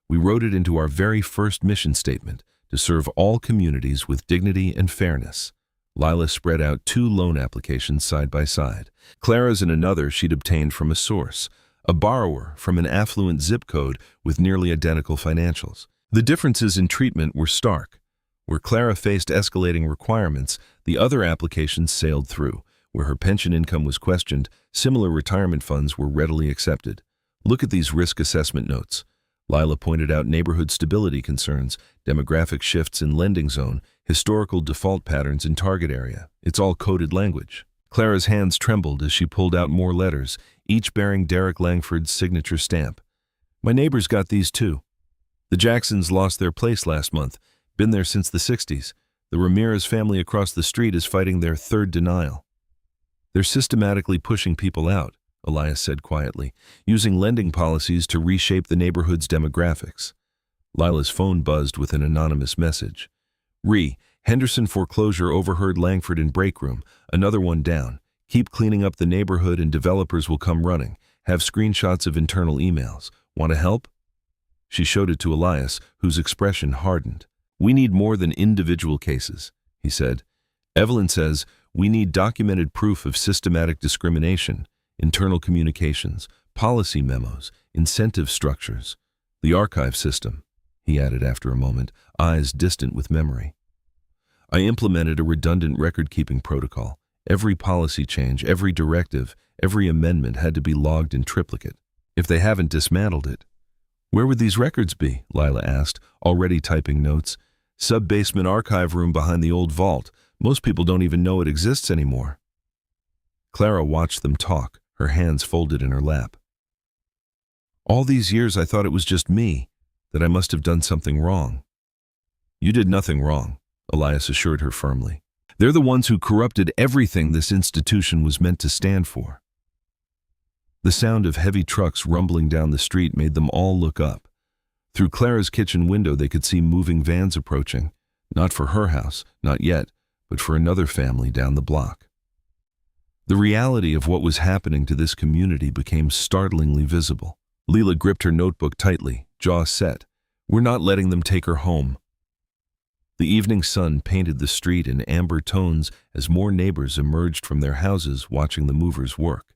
We wrote it into our very first mission statement, to serve all communities with dignity and fairness." Lila spread out 2 loan applications side by side. Clara's and another she'd obtained from a source, a borrower from an affluent zip code with nearly identical financials. The differences in treatment were stark. Where Clara faced escalating requirements, the other applications sailed through. Where her pension income was questioned, similar retirement funds were readily accepted. "Look at these risk assessment notes." Lila pointed out neighborhood stability concerns, demographic shifts in lending zone, historical default patterns in target area. It's all coded language. Clara's hands trembled as she pulled out more letters, each bearing Derek Langford's signature stamp. "My neighbors got these too. The Jacksons lost their place last month, been there since the 60s. The Ramirez family across the street is fighting their 3rd denial. They're systematically pushing people out," Elias said quietly, "using lending policies to reshape the neighborhood's demographics." Lila's phone buzzed with an anonymous message. Henderson foreclosure overheard Langford in break room. Another one down. Keep cleaning up the neighborhood and developers will come running. Have screenshots of internal emails. Want to help?" She showed it to Elias, whose expression hardened. "We need more than individual cases," he said. "Evelyn says we need documented proof of systematic discrimination, internal communications, policy memos, incentive structures, the archive system," he added after a moment, eyes distant with memory. "I implemented a redundant record-keeping protocol. Every policy change, every directive, every amendment had to be logged in triplicate. If they haven't dismantled it—" "Where would these records be?" Lila asked, already typing notes. "Sub-basement archive room behind the old vault. Most people don't even know it exists anymore." Clara watched them talk, her hands folded in her lap. "All these years I thought it was just me, that I must have done something wrong. You did nothing wrong, Elias assured her firmly. They're the ones who corrupted everything this institution was meant to stand for. The sound of heavy trucks rumbling down the street made them all look up. Through Clara's kitchen window they could see moving vans approaching, not for her house, not yet, but for another family down the block. The reality of what was happening to this community became startlingly visible. Lila gripped her notebook tightly, jaw set. We're not letting them take her home. The evening sun painted the street in amber tones as more neighbors emerged from their houses watching the movers work.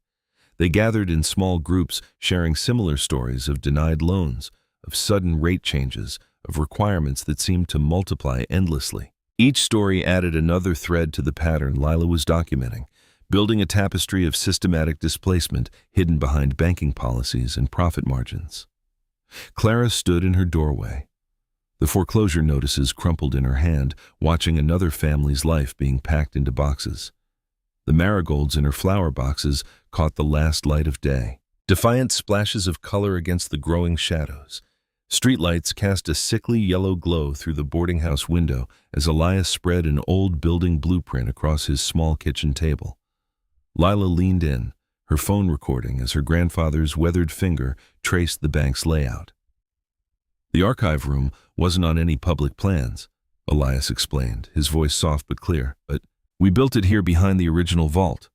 They gathered in small groups, sharing similar stories of denied loans, of sudden rate changes, of requirements that seemed to multiply endlessly. Each story added another thread to the pattern Lila was documenting, building a tapestry of systematic displacement hidden behind banking policies and profit margins. Clara stood in her doorway, the foreclosure notices crumpled in her hand, watching another family's life being packed into boxes. The marigolds in her flower boxes caught the last light of day, defiant splashes of color against the growing shadows. Streetlights cast a sickly yellow glow through the boarding house window as Elias spread an old building blueprint across his small kitchen table. Lila leaned in, her phone recording as her grandfather's weathered finger traced the bank's layout. The archive room wasn't on any public plans, Elias explained, his voice soft but clear, but we built it here behind the original vault.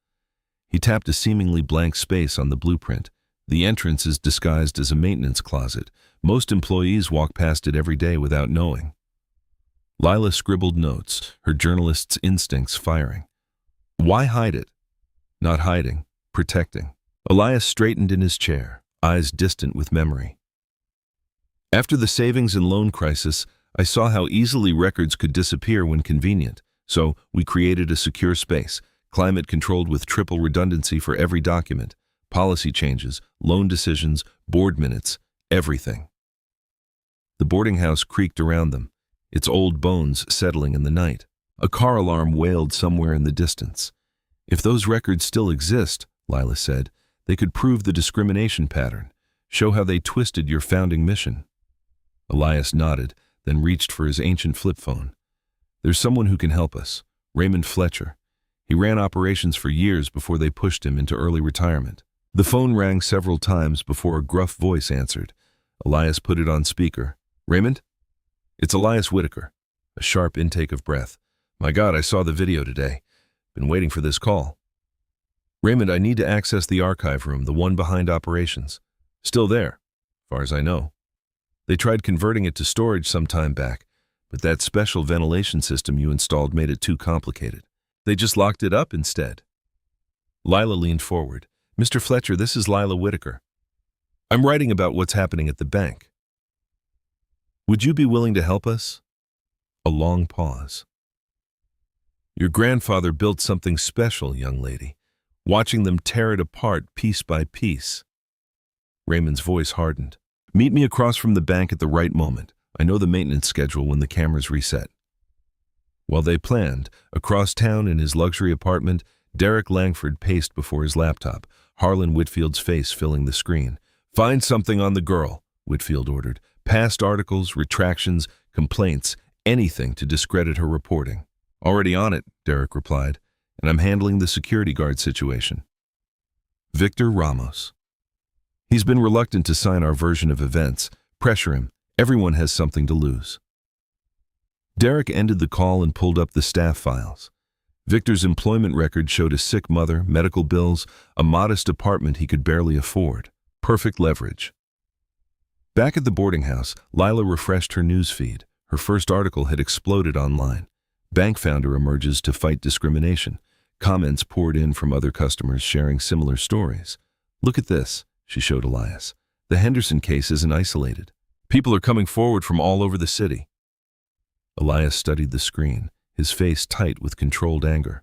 He tapped a seemingly blank space on the blueprint. The entrance is disguised as a maintenance closet. Most employees walk past it every day without knowing. Lila scribbled notes, her journalist's instincts firing. Why hide it? Not hiding, protecting. Elias straightened in his chair, eyes distant with memory. After the savings and loan crisis, I saw how easily records could disappear when convenient, so we created a secure space, climate-controlled with triple redundancy for every document, policy changes, loan decisions, board minutes, everything. The boarding house creaked around them, its old bones settling in the night. A car alarm wailed somewhere in the distance. If those records still exist, Lila said, they could prove the discrimination pattern, show how they twisted your founding mission. Elias nodded, then reached for his ancient flip phone. There's someone who can help us, Raymond Fletcher. He ran operations for years before they pushed him into early retirement. The phone rang several times before a gruff voice answered. Elias put it on speaker. Raymond? It's Elias Whitaker. A sharp intake of breath. My God, I saw the video today. Been waiting for this call. Raymond, I need to access the archive room, the one behind operations. Still there, as far as I know. They tried converting it to storage some time back, but that special ventilation system you installed made it too complicated. They just locked it up instead. Lila leaned forward. Mr. Fletcher, this is Lila Whitaker. I'm writing about what's happening at the bank. Would you be willing to help us? A long pause. Your grandfather built something special, young lady, watching them tear it apart piece by piece. Raymond's voice hardened. Meet me across from the bank at the right moment. I know the maintenance schedule when the cameras reset. While they planned, across town in his luxury apartment, Derek Langford paced before his laptop, Harlan Whitfield's face filling the screen. Find something on the girl, Whitfield ordered. Past articles, retractions, complaints, anything to discredit her reporting. Already on it, Derek replied, and I'm handling the security guard situation. Victor Ramos. He's been reluctant to sign our version of events. Pressure him. Everyone has something to lose. Derek ended the call and pulled up the staff files. Victor's employment record showed a sick mother, medical bills, a modest apartment he could barely afford. Perfect leverage. Back at the boarding house, Lila refreshed her news feed. Her first article had exploded online. Bank founder emerges to fight discrimination. Comments poured in from other customers sharing similar stories. Look at this, she showed Elias. The Henderson case isn't isolated. People are coming forward from all over the city. Elias studied the screen, his face tight with controlled anger.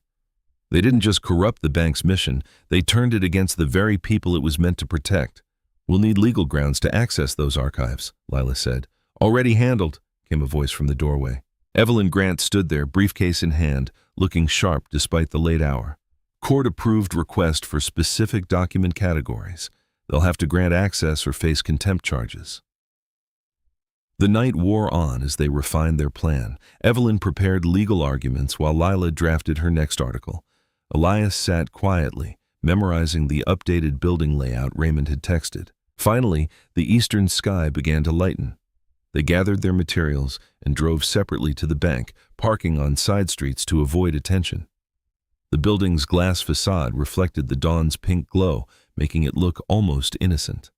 They didn't just corrupt the bank's mission, they turned it against the very people it was meant to protect. We'll need legal grounds to access those archives, Lila said. Already handled, came a voice from the doorway. Evelyn Grant stood there, briefcase in hand, looking sharp despite the late hour. Court-approved request for specific document categories. They'll have to grant access or face contempt charges. The night wore on as they refined their plan. Evelyn prepared legal arguments while Lila drafted her next article. Elias sat quietly, memorizing the updated building layout Raymond had texted. Finally, the eastern sky began to lighten. They gathered their materials and drove separately to the bank, parking on side streets to avoid attention. The building's glass facade reflected the dawn's pink glow, making it look almost innocent.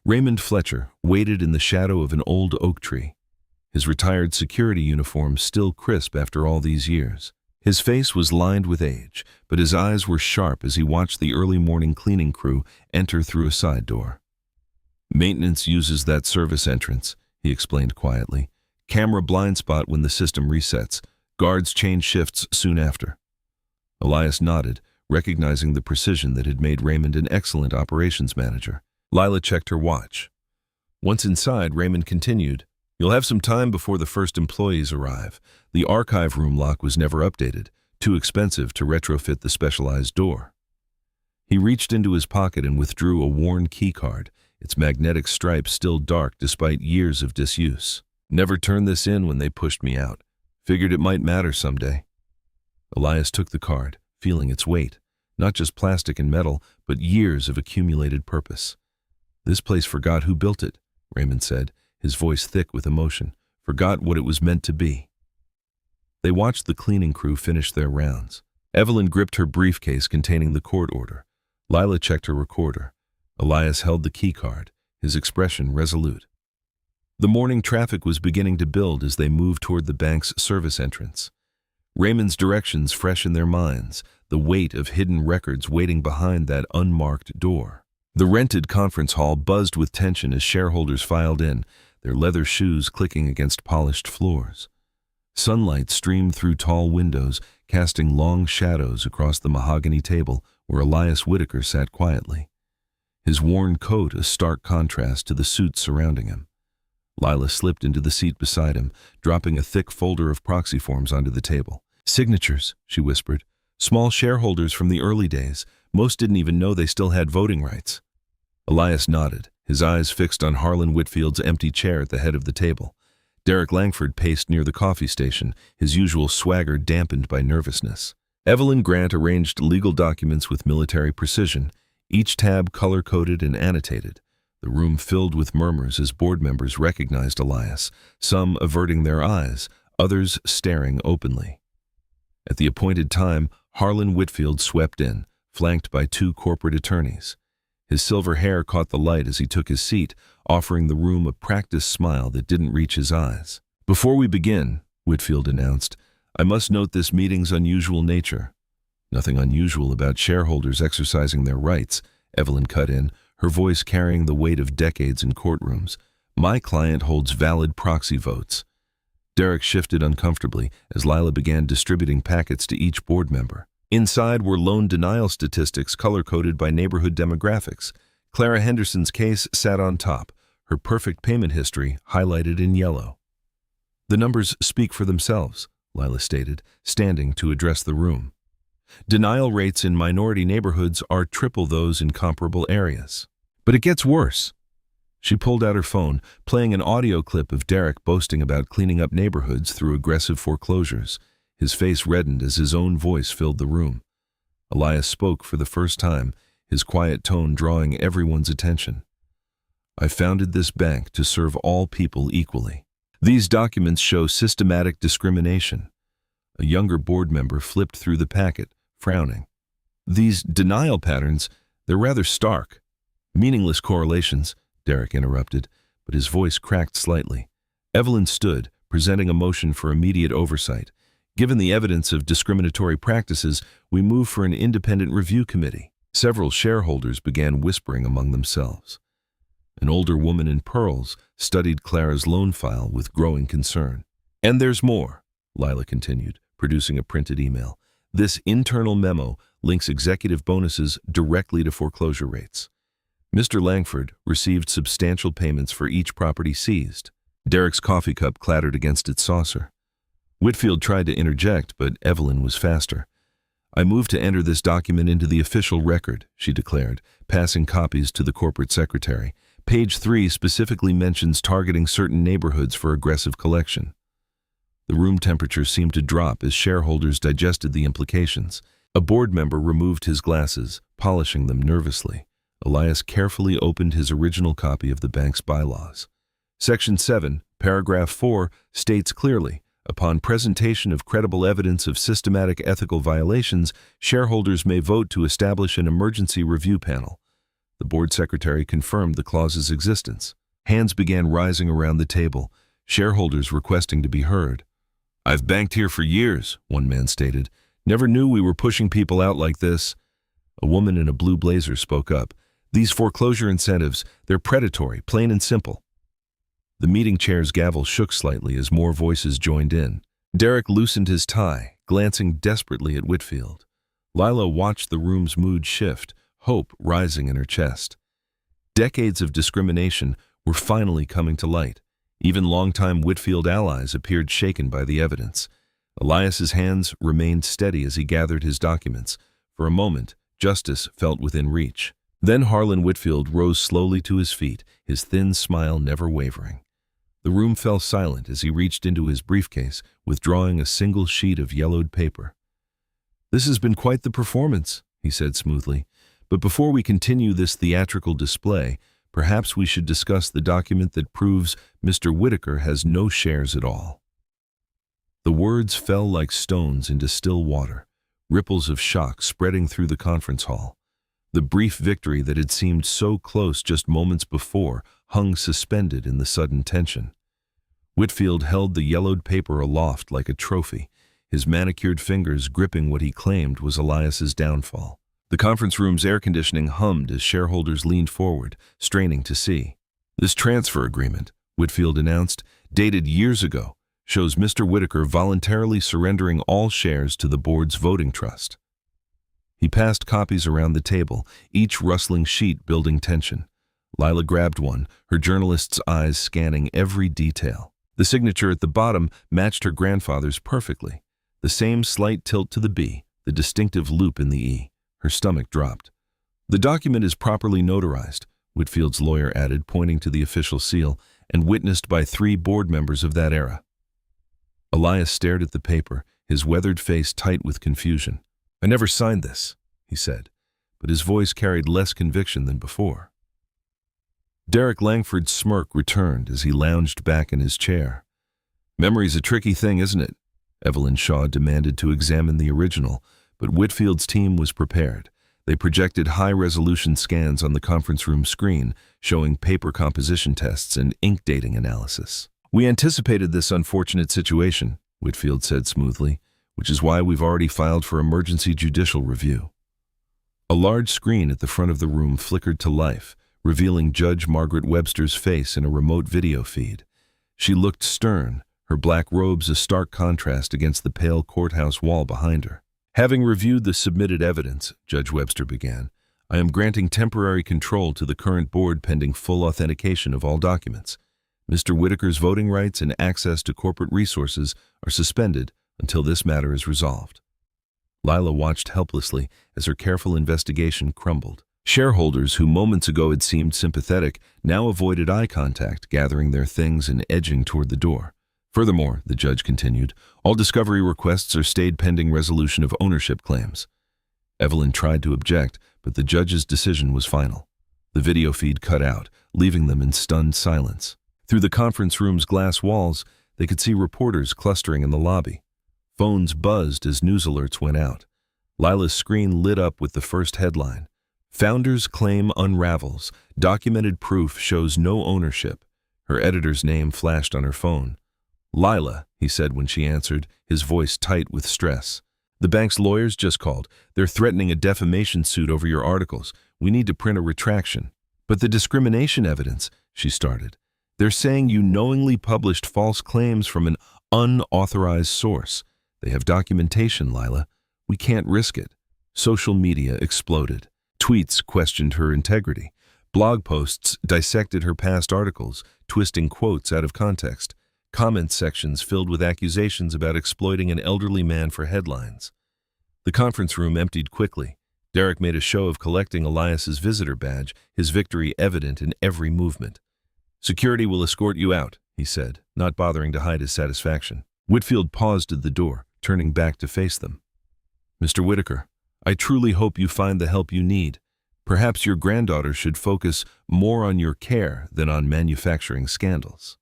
Raymond Fletcher waited in the shadow of an old oak tree, his retired security uniform still crisp after all these years. His face was lined with age, but his eyes were sharp as he watched the early morning cleaning crew enter through a side door. "Maintenance uses that service entrance," he explained quietly. "Camera blind spot when the system resets. Guards change shifts soon after." Elias nodded, recognizing the precision that had made Raymond an excellent operations manager. Lila checked her watch. Once inside, Raymond continued, "You'll have some time before the first employees arrive. The archive room lock was never updated, too expensive to retrofit the specialized door." He reached into his pocket and withdrew a worn key card, its magnetic stripe still dark despite years of disuse. "Never turned this in when they pushed me out. Figured it might matter someday." Elias took the card, feeling its weight, not just plastic and metal, but years of accumulated purpose. "This place forgot who built it," Raymond said, his voice thick with emotion, "forgot what it was meant to be." They watched the cleaning crew finish their rounds. Evelyn gripped her briefcase containing the court order. Lila checked her recorder. Elias held the key card, his expression resolute. The morning traffic was beginning to build as they moved toward the bank's service entrance. Raymond's directions fresh in their minds, the weight of hidden records waiting behind that unmarked door. The rented conference hall buzzed with tension as shareholders filed in, their leather shoes clicking against polished floors. Sunlight streamed through tall windows, casting long shadows across the mahogany table where Elias Whitaker sat quietly, his worn coat a stark contrast to the suits surrounding him. Lila slipped into the seat beside him, dropping a thick folder of proxy forms onto the table. "Signatures," she whispered. "Small shareholders from the early days. Most didn't even know they still had voting rights." Elias nodded, his eyes fixed on Harlan Whitfield's empty chair at the head of the table. Derek Langford paced near the coffee station, his usual swagger dampened by nervousness. Evelyn Grant arranged legal documents with military precision, each tab color-coded and annotated. The room filled with murmurs as board members recognized Elias, some averting their eyes, others staring openly. At the appointed time, Harlan Whitfield swept in, flanked by two corporate attorneys. His silver hair caught the light as he took his seat, offering the room a practiced smile that didn't reach his eyes. "Before we begin," Whitfield announced, "I must note this meeting's unusual nature." "Nothing unusual about shareholders exercising their rights," Evelyn cut in, her voice carrying the weight of decades in courtrooms. "My client holds valid proxy votes." Derek shifted uncomfortably as Lila began distributing packets to each board member. Inside were loan denial statistics color-coded by neighborhood demographics. Clara Henderson's case sat on top, her perfect payment history highlighted in yellow. "The numbers speak for themselves," Lila stated, standing to address the room. "Denial rates in minority neighborhoods are triple those in comparable areas. But it gets worse." She pulled out her phone, playing an audio clip of Derek boasting about cleaning up neighborhoods through aggressive foreclosures. His face reddened as his own voice filled the room. Elias spoke for the first time, his quiet tone drawing everyone's attention. "I founded this bank to serve all people equally. These documents show systematic discrimination." A younger board member flipped through the packet, frowning. "These denial patterns, they're rather stark." "Meaningless correlations," Derek interrupted, but his voice cracked slightly. Evelyn stood, presenting a motion for immediate oversight. "Given the evidence of discriminatory practices, we move for an independent review committee." Several shareholders began whispering among themselves. An older woman in pearls studied Clara's loan file with growing concern. "And there's more," Lila continued, producing a printed email. "This internal memo links executive bonuses directly to foreclosure rates. Mr. Langford received substantial payments for each property seized." Derek's coffee cup clattered against its saucer. Whitfield tried to interject, but Evelyn was faster. "I move to enter this document into the official record," she declared, passing copies to the corporate secretary. Page 3 specifically mentions targeting certain neighborhoods for aggressive collection. The room temperature seemed to drop as shareholders digested the implications. A board member removed his glasses, polishing them nervously. Elias carefully opened his original copy of the bank's bylaws. Section 7, paragraph 4, states clearly, upon presentation of credible evidence of systematic ethical violations, shareholders may vote to establish an emergency review panel. The board secretary confirmed the clause's existence. Hands began rising around the table, shareholders requesting to be heard. "I've banked here for years," one man stated. "Never knew we were pushing people out like this." A woman in a blue blazer spoke up. "These foreclosure incentives, they're predatory, plain and simple." The meeting chair's gavel shook slightly as more voices joined in. Derek loosened his tie, glancing desperately at Whitfield. Lila watched the room's mood shift, hope rising in her chest. Decades of discrimination were finally coming to light. Even longtime Whitfield allies appeared shaken by the evidence. Elias's hands remained steady as he gathered his documents. For a moment, justice felt within reach. Then Harlan Whitfield rose slowly to his feet, his thin smile never wavering. The room fell silent as he reached into his briefcase, withdrawing a single sheet of yellowed paper. "This has been quite the performance," he said smoothly. "But before we continue this theatrical display, perhaps we should discuss the document that proves Mr. Whitaker has no shares at all." The words fell like stones into still water, ripples of shock spreading through the conference hall. The brief victory that had seemed so close just moments before hung suspended in the sudden tension. Whitfield held the yellowed paper aloft like a trophy, his manicured fingers gripping what he claimed was Elias's downfall. The conference room's air conditioning hummed as shareholders leaned forward, straining to see. "This transfer agreement," Whitfield announced, "dated years ago, shows Mr. Whitaker voluntarily surrendering all shares to the board's voting trust." He passed copies around the table, each rustling sheet building tension. Lila grabbed one, her journalist's eyes scanning every detail. The signature at the bottom matched her grandfather's perfectly. The same slight tilt to the B, the distinctive loop in the E. Her stomach dropped. "The document is properly notarized," Whitfield's lawyer added, pointing to the official seal, "and witnessed by 3 board members of that era." Elias stared at the paper, his weathered face tight with confusion. "I never signed this," he said, but his voice carried less conviction than before. Derek Langford's smirk returned as he lounged back in his chair. "Memory's a tricky thing, isn't it?" Evelyn Shaw demanded to examine the original, but Whitfield's team was prepared. They projected high-resolution scans on the conference room screen, showing paper composition tests and ink dating analysis. "We anticipated this unfortunate situation," Whitfield said smoothly, "which is why we've already filed for emergency judicial review." A large screen at the front of the room flickered to life, revealing Judge Margaret Webster's face in a remote video feed. She looked stern, her black robes a stark contrast against the pale courthouse wall behind her. "Having reviewed the submitted evidence," Judge Webster began, "I am granting temporary control to the current board pending full authentication of all documents. Mr. Whitaker's voting rights and access to corporate resources are suspended until this matter is resolved." Lila watched helplessly as her careful investigation crumbled. Shareholders who moments ago had seemed sympathetic now avoided eye contact, gathering their things and edging toward the door. "Furthermore," the judge continued, "all discovery requests are stayed pending resolution of ownership claims." Evelyn tried to object, but the judge's decision was final. The video feed cut out, leaving them in stunned silence. Through the conference room's glass walls, they could see reporters clustering in the lobby. Phones buzzed as news alerts went out. Lila's screen lit up with the first headline. "Founder's claim unravels. Documented proof shows no ownership." Her editor's name flashed on her phone. "Lila," he said when she answered, his voice tight with stress. "The bank's lawyers just called. They're threatening a defamation suit over your articles. We need to print a retraction." "But the discrimination evidence," she started. "They're saying you knowingly published false claims from an unauthorized source. They have documentation, Lila. We can't risk it." Social media exploded. Tweets questioned her integrity. Blog posts dissected her past articles, twisting quotes out of context. Comment sections filled with accusations about exploiting an elderly man for headlines. The conference room emptied quickly. Derek made a show of collecting Elias's visitor badge, his victory evident in every movement. "Security will escort you out," he said, not bothering to hide his satisfaction. Whitfield paused at the door, turning back to face them. "Mr. Whitaker, I truly hope you find the help you need. Perhaps your granddaughter should focus more on your care than on manufacturing scandals."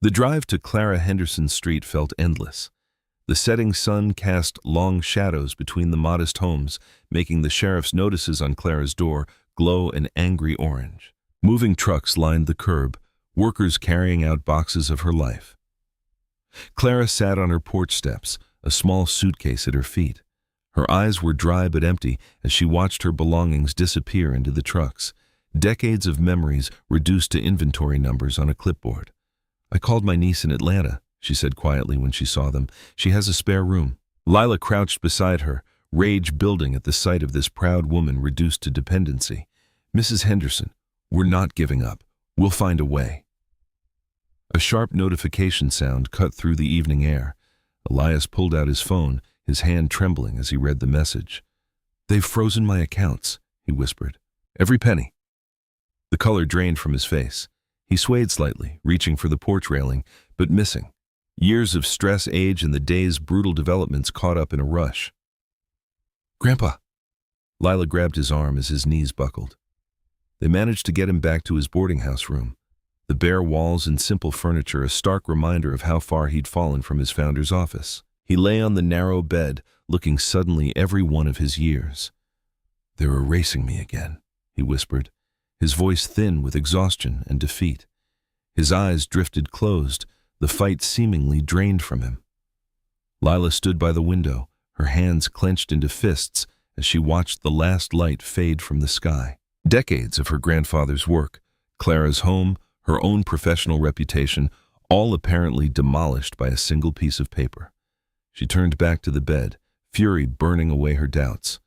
The drive to Clara Henderson Street felt endless. The setting sun cast long shadows between the modest homes, making the sheriff's notices on Clara's door glow an angry orange. Moving trucks lined the curb, workers carrying out boxes of her life. Clara sat on her porch steps, a small suitcase at her feet. Her eyes were dry but empty as she watched her belongings disappear into the trucks, decades of memories reduced to inventory numbers on a clipboard. "I called my niece in Atlanta," she said quietly when she saw them. "She has a spare room." Lila crouched beside her, rage building at the sight of this proud woman reduced to dependency. "Mrs. Henderson, we're not giving up. We'll find a way." A sharp notification sound cut through the evening air. Elias pulled out his phone, his hand trembling as he read the message. "They've frozen my accounts," he whispered. "Every penny." The color drained from his face. He swayed slightly, reaching for the porch railing, but missing. Years of stress, age, and the day's brutal developments caught up in a rush. "Grandpa!" Lila grabbed his arm as his knees buckled. They managed to get him back to his boarding house room. The bare walls and simple furniture a stark reminder of how far he'd fallen from his founder's office. He lay on the narrow bed, looking suddenly every one of his years. "They're erasing me again," he whispered, his voice thin with exhaustion and defeat. His eyes drifted closed, the fight seemingly drained from him. Lila stood by the window, her hands clenched into fists as she watched the last light fade from the sky. Decades of her grandfather's work, Clara's home, her own professional reputation, all apparently demolished by a single piece of paper. She turned back to the bed, fury burning away her doubts.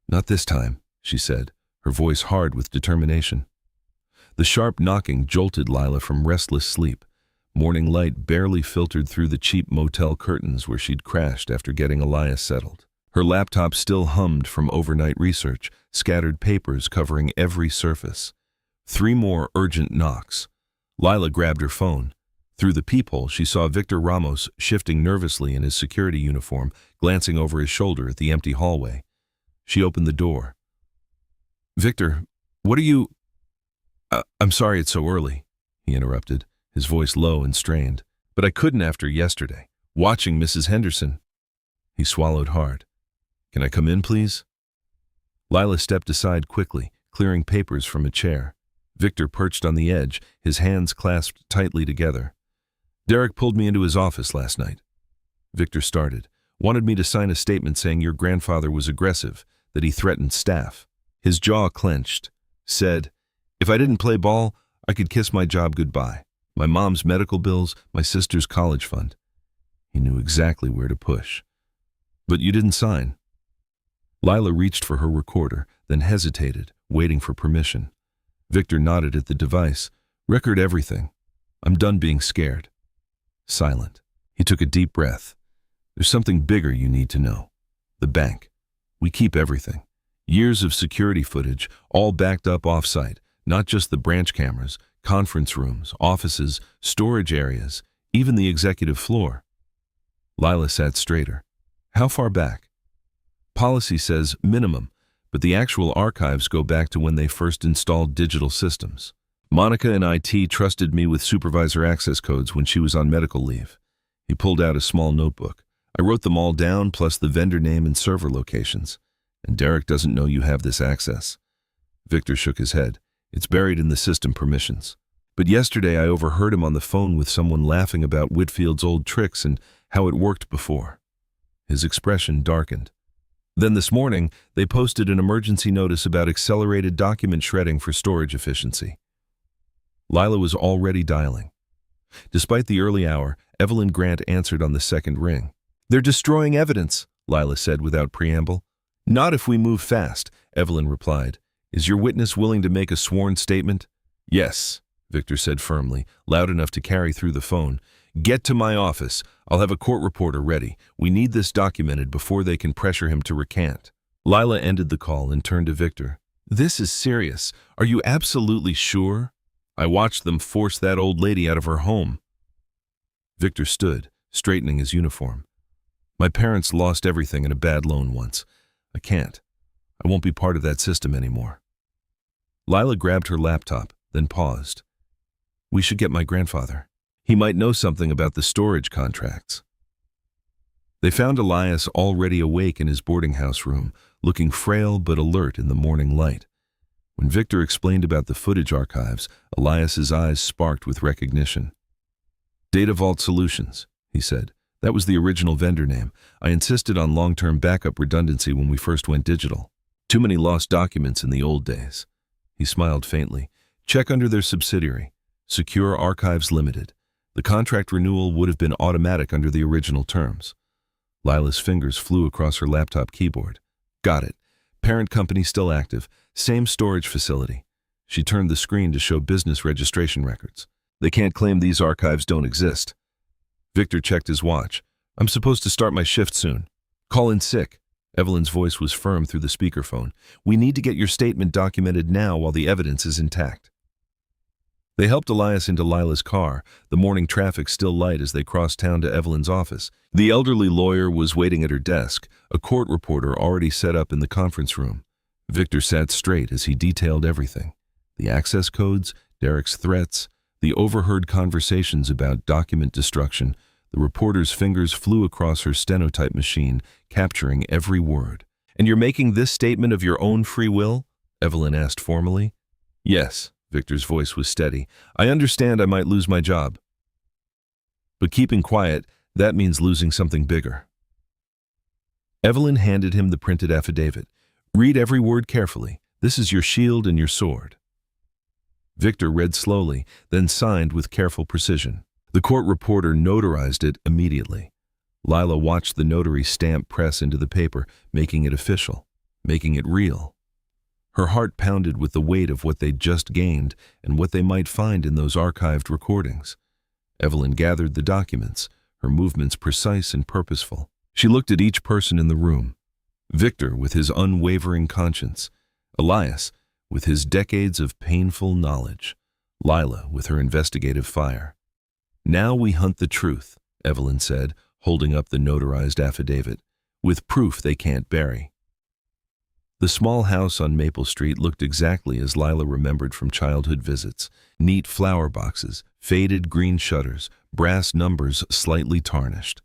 "Not this time," she said, her voice hard with determination. The sharp knocking jolted Lila from restless sleep. Morning light barely filtered through the cheap motel curtains where she'd crashed after getting Elias settled. Her laptop still hummed from overnight research, scattered papers covering every surface. 3 more urgent knocks. Lila grabbed her phone. Through the peephole, she saw Victor Ramos shifting nervously in his security uniform, glancing over his shoulder at the empty hallway. She opened the door. "Victor, what are you—" I'm sorry it's so early," he interrupted, his voice low and strained. "But I couldn't after yesterday. Watching Mrs. Henderson." He swallowed hard. "Can I come in, please?" Lila stepped aside quickly, clearing papers from a chair. Victor perched on the edge, his hands clasped tightly together. "Derek pulled me into his office last night." Victor started. "Wanted me to sign a statement saying your grandfather was aggressive, that he threatened staff." His jaw clenched. Said, "If I didn't play ball, I could kiss my job goodbye. My mom's medical bills, my sister's college fund." He knew exactly where to push. "But you didn't sign." Lila reached for her recorder, then hesitated, waiting for permission. Victor nodded at the device. "Record everything. I'm done being scared." Silent. He took a deep breath. "There's something bigger you need to know. The bank. We keep everything. Years of security footage, all backed up off-site, not just the branch cameras, conference rooms, offices, storage areas, even the executive floor." Lila sat straighter. "How far back?" "Policy says minimum, but the actual archives go back to when they first installed digital systems. Monica in IT trusted me with supervisor access codes when she was on medical leave." He pulled out a small notebook. "I wrote them all down, plus the vendor name and server locations. And Derek doesn't know you have this access." Victor shook his head. "It's buried in the system permissions. But yesterday I overheard him on the phone with someone laughing about Whitfield's old tricks and how it worked before." His expression darkened. "Then this morning, they posted an emergency notice about accelerated document shredding for storage efficiency." Lila was already dialing. Despite the early hour, Evelyn Grant answered on the second ring. "They're destroying evidence," Lila said without preamble. "Not if we move fast," Evelyn replied. "Is your witness willing to make a sworn statement?" "Yes," Victor said firmly, loud enough to carry through the phone. "Get to my office. I'll have a court reporter ready. We need this documented before they can pressure him to recant." Lila ended the call and turned to Victor. This is serious. Are you absolutely sure? I watched them force that old lady out of her home. Victor stood, straightening his uniform. My parents lost everything in a bad loan once. I can't. I won't be part of that system anymore. Lila grabbed her laptop, then paused. We should get my grandfather. He might know something about the storage contracts. They found Elias already awake in his boarding house room, looking frail but alert in the morning light. When Victor explained about the footage archives, Elias's eyes sparked with recognition. Data Vault Solutions, he said. That was the original vendor name. I insisted on long-term backup redundancy when we first went digital. Too many lost documents in the old days. He smiled faintly. Check under their subsidiary, Secure Archives Limited. The contract renewal would have been automatic under the original terms. Lila's fingers flew across her laptop keyboard. Got it. Parent company still active. Same storage facility. She turned the screen to show business registration records. They can't claim these archives don't exist. Victor checked his watch. I'm supposed to start my shift soon. Call in sick. Evelyn's voice was firm through the speakerphone. We need to get your statement documented now while the evidence is intact. They helped Elias into Lila's car, the morning traffic still light as they crossed town to Evelyn's office. The elderly lawyer was waiting at her desk, a court reporter already set up in the conference room. Victor sat straight as he detailed everything. The access codes, Derek's threats, the overheard conversations about document destruction. The reporter's fingers flew across her stenotype machine, capturing every word. And you're making this statement of your own free will? Evelyn asked formally. Yes. Victor's voice was steady. I understand I might lose my job. But keeping quiet, that means losing something bigger. Evelyn handed him the printed affidavit. Read every word carefully. This is your shield and your sword. Victor read slowly, then signed with careful precision. The court reporter notarized it immediately. Lila watched the notary stamp press into the paper, making it official, making it real. Her heart pounded with the weight of what they'd just gained and what they might find in those archived recordings. Evelyn gathered the documents, her movements precise and purposeful. She looked at each person in the room. Victor with his unwavering conscience, Elias with his decades of painful knowledge, Lila with her investigative fire. Now we hunt the truth, Evelyn said, holding up the notarized affidavit, with proof they can't bury. The small house on Maple Street looked exactly as Lila remembered from childhood visits. Neat flower boxes, faded green shutters, brass numbers slightly tarnished.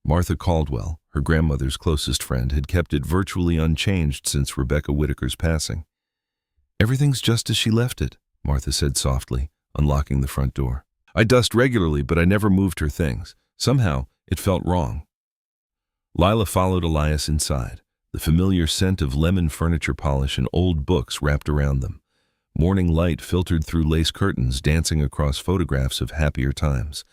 Martha Caldwell, her grandmother's closest friend, had kept it virtually unchanged since Rebecca Whitaker's passing. Everything's just as she left it, Martha said softly, unlocking the front door. I dust regularly, but I never moved her things. Somehow, it felt wrong. Lila followed Elias inside. The familiar scent of lemon furniture polish and old books wrapped around them. Morning light filtered through lace curtains, dancing across photographs of happier times.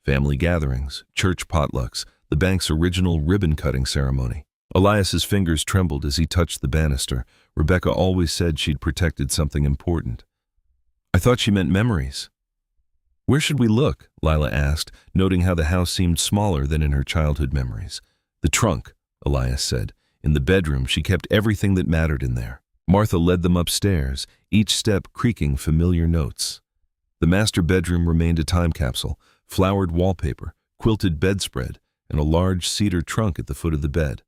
Family gatherings, church potlucks, the bank's original ribbon-cutting ceremony. Elias's fingers trembled as he touched the banister. Rebecca always said she'd protected something important. I thought she meant memories. Where should we look? Lila asked, noting how the house seemed smaller than in her childhood memories. The trunk, Elias said. In the bedroom, she kept everything that mattered in there. Martha led them upstairs, each step creaking familiar notes. The master bedroom remained a time capsule, flowered wallpaper, quilted bedspread, and a large cedar trunk at the foot of the bed.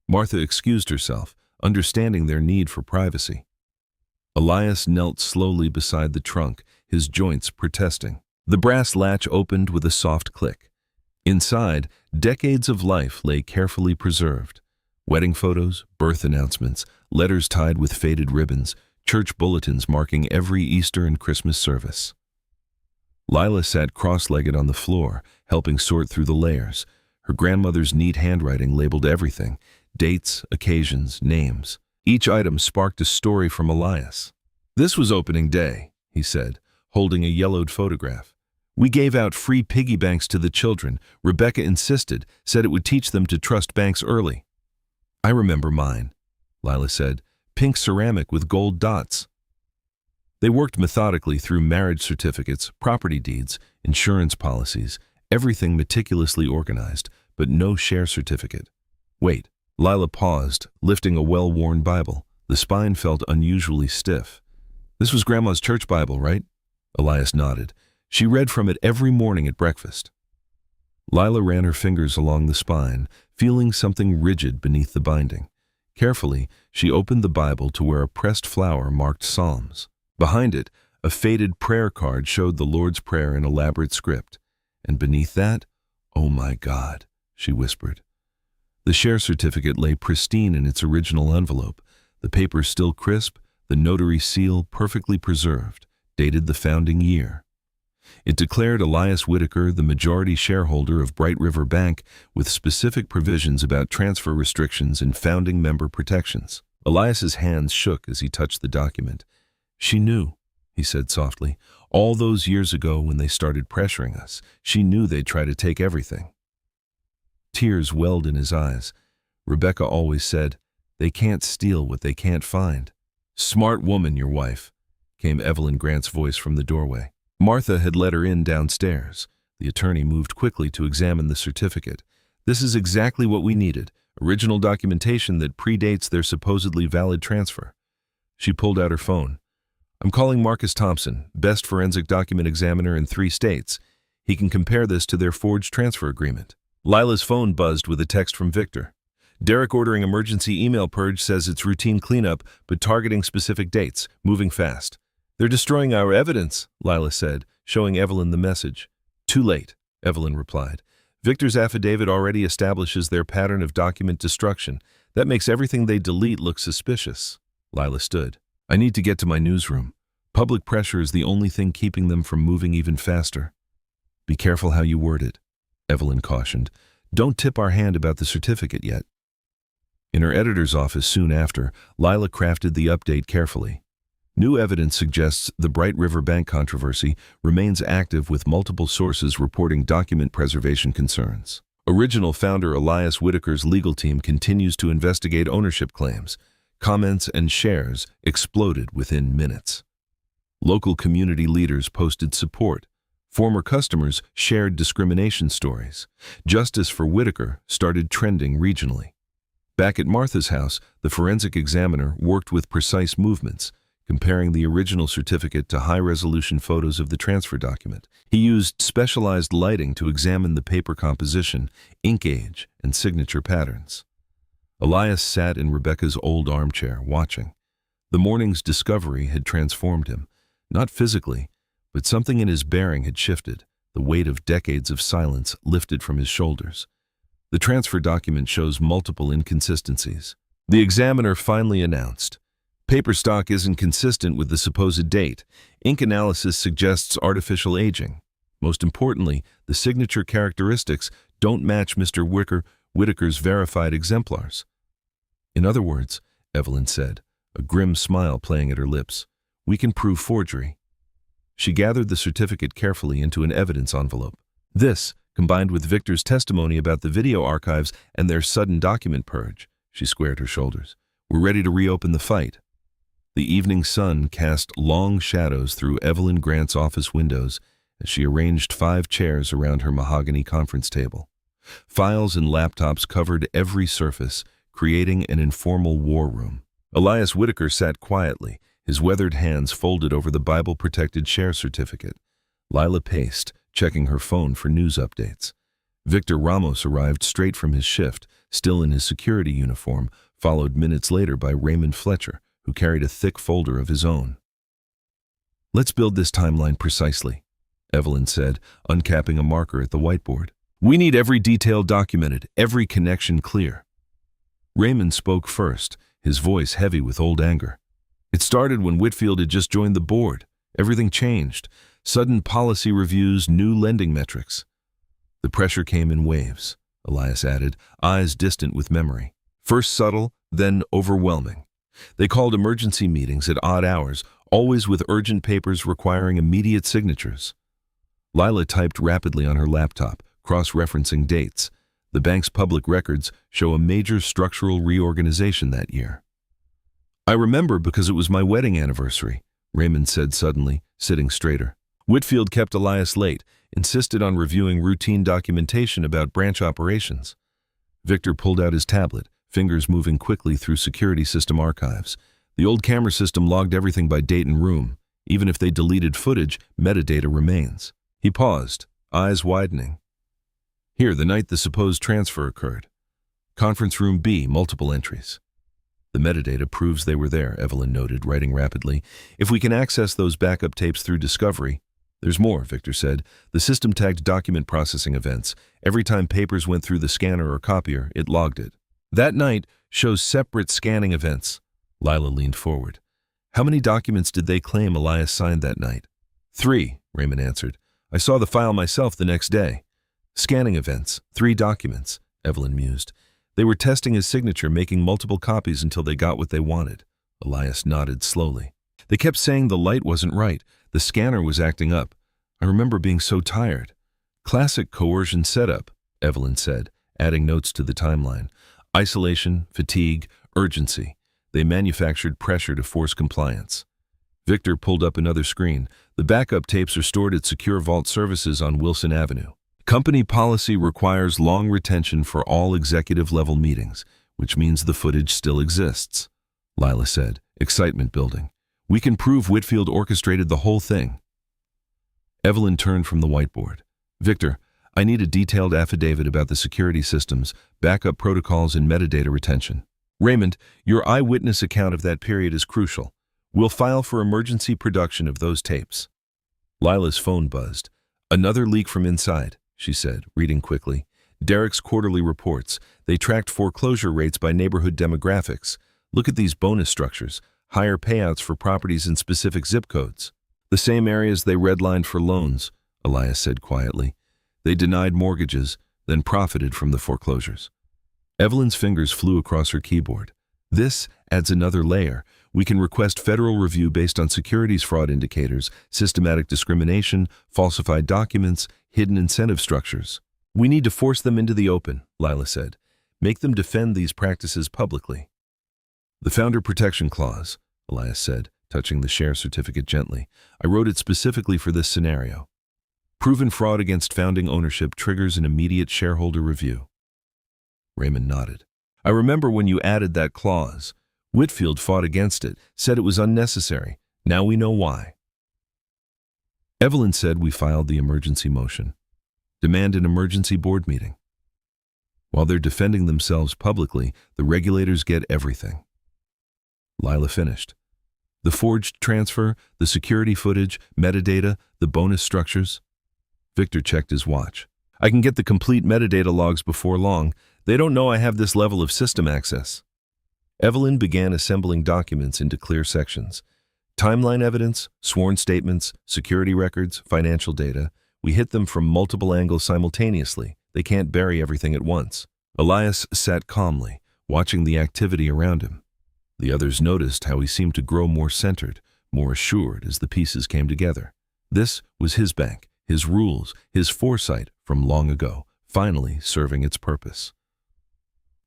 Martha excused herself, understanding their need for privacy. Elias knelt slowly beside the trunk, his joints protesting. The brass latch opened with a soft click. Inside, decades of life lay carefully preserved. Wedding photos, birth announcements, letters tied with faded ribbons, church bulletins marking every Easter and Christmas service. Lila sat cross-legged on the floor, helping sort through the layers. Her grandmother's neat handwriting labeled everything, dates, occasions, names. Each item sparked a story from Elias. This was opening day, he said, holding a yellowed photograph. We gave out free piggy banks to the children. Rebecca insisted, said it would teach them to trust banks early. I remember mine, Lila said, pink ceramic with gold dots. They worked methodically through marriage certificates, property deeds, insurance policies, everything meticulously organized, but no share certificate. Wait, Lila paused, lifting a well-worn Bible. The spine felt unusually stiff. "This was Grandma's church Bible, right?" Elias nodded. "She read from it every morning at breakfast." Lila ran her fingers along the spine, feeling something rigid beneath the binding. Carefully, she opened the Bible to where a pressed flower marked Psalms. Behind it, a faded prayer card showed the Lord's Prayer in elaborate script. And beneath that, "Oh my God," she whispered. The share certificate lay pristine in its original envelope, the paper still crisp, the notary seal perfectly preserved, dated the founding year. It declared Elias Whitaker the majority shareholder of Bright River Bank with specific provisions about transfer restrictions and founding member protections. Elias's hands shook as he touched the document. "She knew," he said softly. "All those years ago when they started pressuring us, she knew they'd try to take everything." Tears welled in his eyes. Rebecca always said, "They can't steal what they can't find." "Smart woman, your wife," came Evelyn Grant's voice from the doorway. Martha had let her in downstairs. The attorney moved quickly to examine the certificate. "This is exactly what we needed, original documentation that predates their supposedly valid transfer." She pulled out her phone. "I'm calling Marcus Thompson, best forensic document examiner in 3 states. He can compare this to their forged transfer agreement." Lila's phone buzzed with a text from Victor. "Derek ordering emergency email purge, says it's routine cleanup, but targeting specific dates, moving fast." "They're destroying our evidence," Lila said, showing Evelyn the message. "Too late," Evelyn replied. "Victor's affidavit already establishes their pattern of document destruction. That makes everything they delete look suspicious." Lila stood. "I need to get to my newsroom. Public pressure is the only thing keeping them from moving even faster." "Be careful how you word it," Evelyn cautioned. "Don't tip our hand about the certificate yet." In her editor's office soon after, Lila crafted the update carefully. New evidence suggests the Bright River Bank controversy remains active, with multiple sources reporting document preservation concerns. Original founder Elias Whitaker's legal team continues to investigate ownership claims. Comments and shares exploded within minutes. Local community leaders posted support. Former customers shared discrimination stories. Justice for Whitaker started trending regionally. Back at Martha's house, the forensic examiner worked with precise movements, comparing the original certificate to high-resolution photos of the transfer document. He used specialized lighting to examine the paper composition, ink age, and signature patterns. Elias sat in Rebecca's old armchair, watching. The morning's discovery had transformed him, not physically, but something in his bearing had shifted. The weight of decades of silence lifted from his shoulders. The transfer document shows multiple inconsistencies. The examiner finally announced, "Paper stock isn't consistent with the supposed date. Ink analysis suggests artificial aging. Most importantly, the signature characteristics don't match Mr. Whitaker's verified exemplars." "In other words," Evelyn said, a grim smile playing at her lips, "we can prove forgery." She gathered the certificate carefully into an evidence envelope. This, combined with Victor's testimony about the video archives and their sudden document purge, she squared her shoulders. "We're ready to reopen the fight." The evening sun cast long shadows through Evelyn Grant's office windows as she arranged 5 chairs around her mahogany conference table. Files and laptops covered every surface, creating an informal war room. Elias Whitaker sat quietly, his weathered hands folded over the Bible-protected share certificate. Lila paced, checking her phone for news updates. Victor Ramos arrived straight from his shift, still in his security uniform, followed minutes later by Raymond Fletcher, who carried a thick folder of his own. "Let's build this timeline precisely," Evelyn said, uncapping a marker at the whiteboard. "We need every detail documented, every connection clear." Raymond spoke first, his voice heavy with old anger. "It started when Whitfield had just joined the board. Everything changed. Sudden policy reviews, new lending metrics." "The pressure came in waves," Elias added, eyes distant with memory. "First subtle, then overwhelming. They called emergency meetings at odd hours, always with urgent papers requiring immediate signatures." Lila typed rapidly on her laptop, cross-referencing dates. The bank's public records show a major structural reorganization that year. "I remember because it was my wedding anniversary," Raymond said suddenly, sitting straighter. "Whitfield kept Elias late, insisted on reviewing routine documentation about branch operations." Victor pulled out his tablet, fingers moving quickly through security system archives. The old camera system logged everything by date and room. Even if they deleted footage, metadata remains. He paused, eyes widening. Here, the night the supposed transfer occurred. Conference room B, multiple entries. The metadata proves they were there, Evelyn noted, writing rapidly. If we can access those backup tapes through Discovery. There's more, Victor said. The system tagged document processing events. Every time papers went through the scanner or copier, it logged it. That night shows separate scanning events. Lila leaned forward. How many documents did they claim Elias signed that night? 3, Raymond answered. I saw the file myself the next day. Scanning events, 3 documents, Evelyn mused. They were testing his signature, making multiple copies until they got what they wanted. Elias nodded slowly. They kept saying the light wasn't right. The scanner was acting up. I remember being so tired. Classic coercion setup, Evelyn said, adding notes to the timeline. Isolation, fatigue, urgency. They manufactured pressure to force compliance. Victor pulled up another screen. The backup tapes are stored at Secure Vault Services on Wilson Avenue. Company policy requires long retention for all executive-level meetings, which means the footage still exists, Lila said, excitement building. We can prove Whitfield orchestrated the whole thing. Evelyn turned from the whiteboard. Victor, I need a detailed affidavit about the security systems, backup protocols, and metadata retention. Raymond, your eyewitness account of that period is crucial. We'll file for emergency production of those tapes. Lila's phone buzzed. Another leak from inside, she said, reading quickly. Derek's quarterly reports. They tracked foreclosure rates by neighborhood demographics. Look at these bonus structures. Higher payouts for properties in specific zip codes. The same areas they redlined for loans, Elias said quietly. They denied mortgages, then profited from the foreclosures. Evelyn's fingers flew across her keyboard. This adds another layer. We can request federal review based on securities fraud indicators, systematic discrimination, falsified documents, hidden incentive structures. We need to force them into the open, Lila said. Make them defend these practices publicly. The Founder Protection Clause, Elias said, touching the share certificate gently. I wrote it specifically for this scenario. Proven fraud against founding ownership triggers an immediate shareholder review. Raymond nodded. I remember when you added that clause. Whitfield fought against it, said it was unnecessary. Now we know why. Evelyn said we filed the emergency motion. Demand an emergency board meeting. While they're defending themselves publicly, the regulators get everything. Lila finished. The forged transfer, the security footage, metadata, the bonus structures. Victor checked his watch. I can get the complete metadata logs before long. They don't know I have this level of system access. Evelyn began assembling documents into clear sections. Timeline evidence, sworn statements, security records, financial data. We hit them from multiple angles simultaneously. They can't bury everything at once. Elias sat calmly, watching the activity around him. The others noticed how he seemed to grow more centered, more assured as the pieces came together. This was his bank, his rules, his foresight from long ago, finally serving its purpose.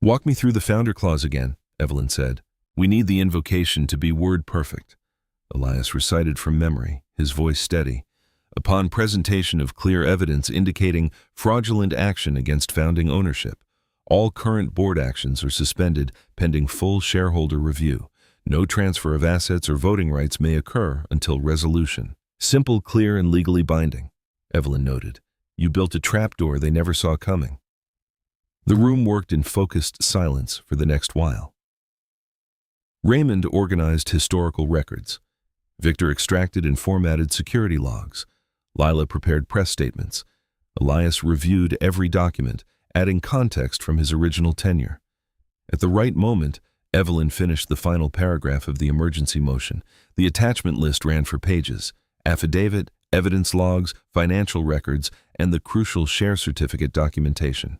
Walk me through the Founder Clause again, Evelyn said. We need the invocation to be word perfect. Elias recited from memory, his voice steady. Upon presentation of clear evidence indicating fraudulent action against founding ownership, all current board actions are suspended pending full shareholder review. No transfer of assets or voting rights may occur until resolution. Simple, clear, and legally binding, Evelyn noted. You built a trapdoor they never saw coming. The room worked in focused silence for the next while. Raymond organized historical records. Victor extracted and formatted security logs. Lila prepared press statements. Elias reviewed every document, adding context from his original tenure. At the right moment, Evelyn finished the final paragraph of the emergency motion. The attachment list ran for pages: affidavit, evidence logs, financial records, and the crucial share certificate documentation.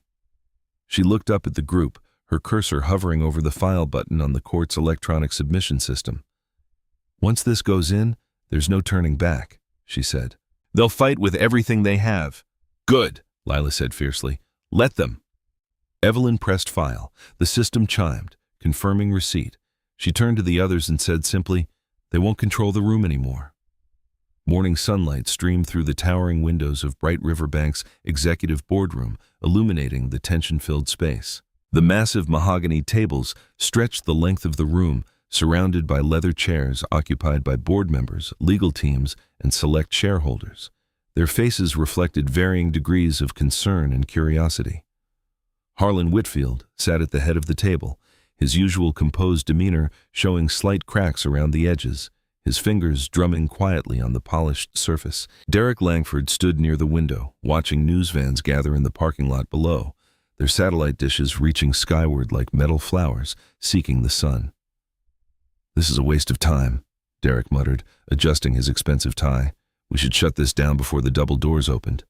She looked up at the group, her cursor hovering over the file button on the court's electronic submission system. Once this goes in, there's no turning back, she said. They'll fight with everything they have. Good, Lila said fiercely. Let them. Evelyn pressed file. The system chimed, confirming receipt. She turned to the others and said simply, they won't control the room anymore. Morning sunlight streamed through the towering windows of Bright River Bank's executive boardroom, illuminating the tension-filled space. The massive mahogany tables stretched the length of the room, surrounded by leather chairs occupied by board members, legal teams, and select shareholders. Their faces reflected varying degrees of concern and curiosity. Harlan Whitfield sat at the head of the table, his usual composed demeanor showing slight cracks around the edges, his fingers drumming quietly on the polished surface. Derek Langford stood near the window, watching news vans gather in the parking lot below, their satellite dishes reaching skyward like metal flowers, seeking the sun. "This is a waste of time," Derek muttered, adjusting his expensive tie. "We should shut this down before the double doors opened."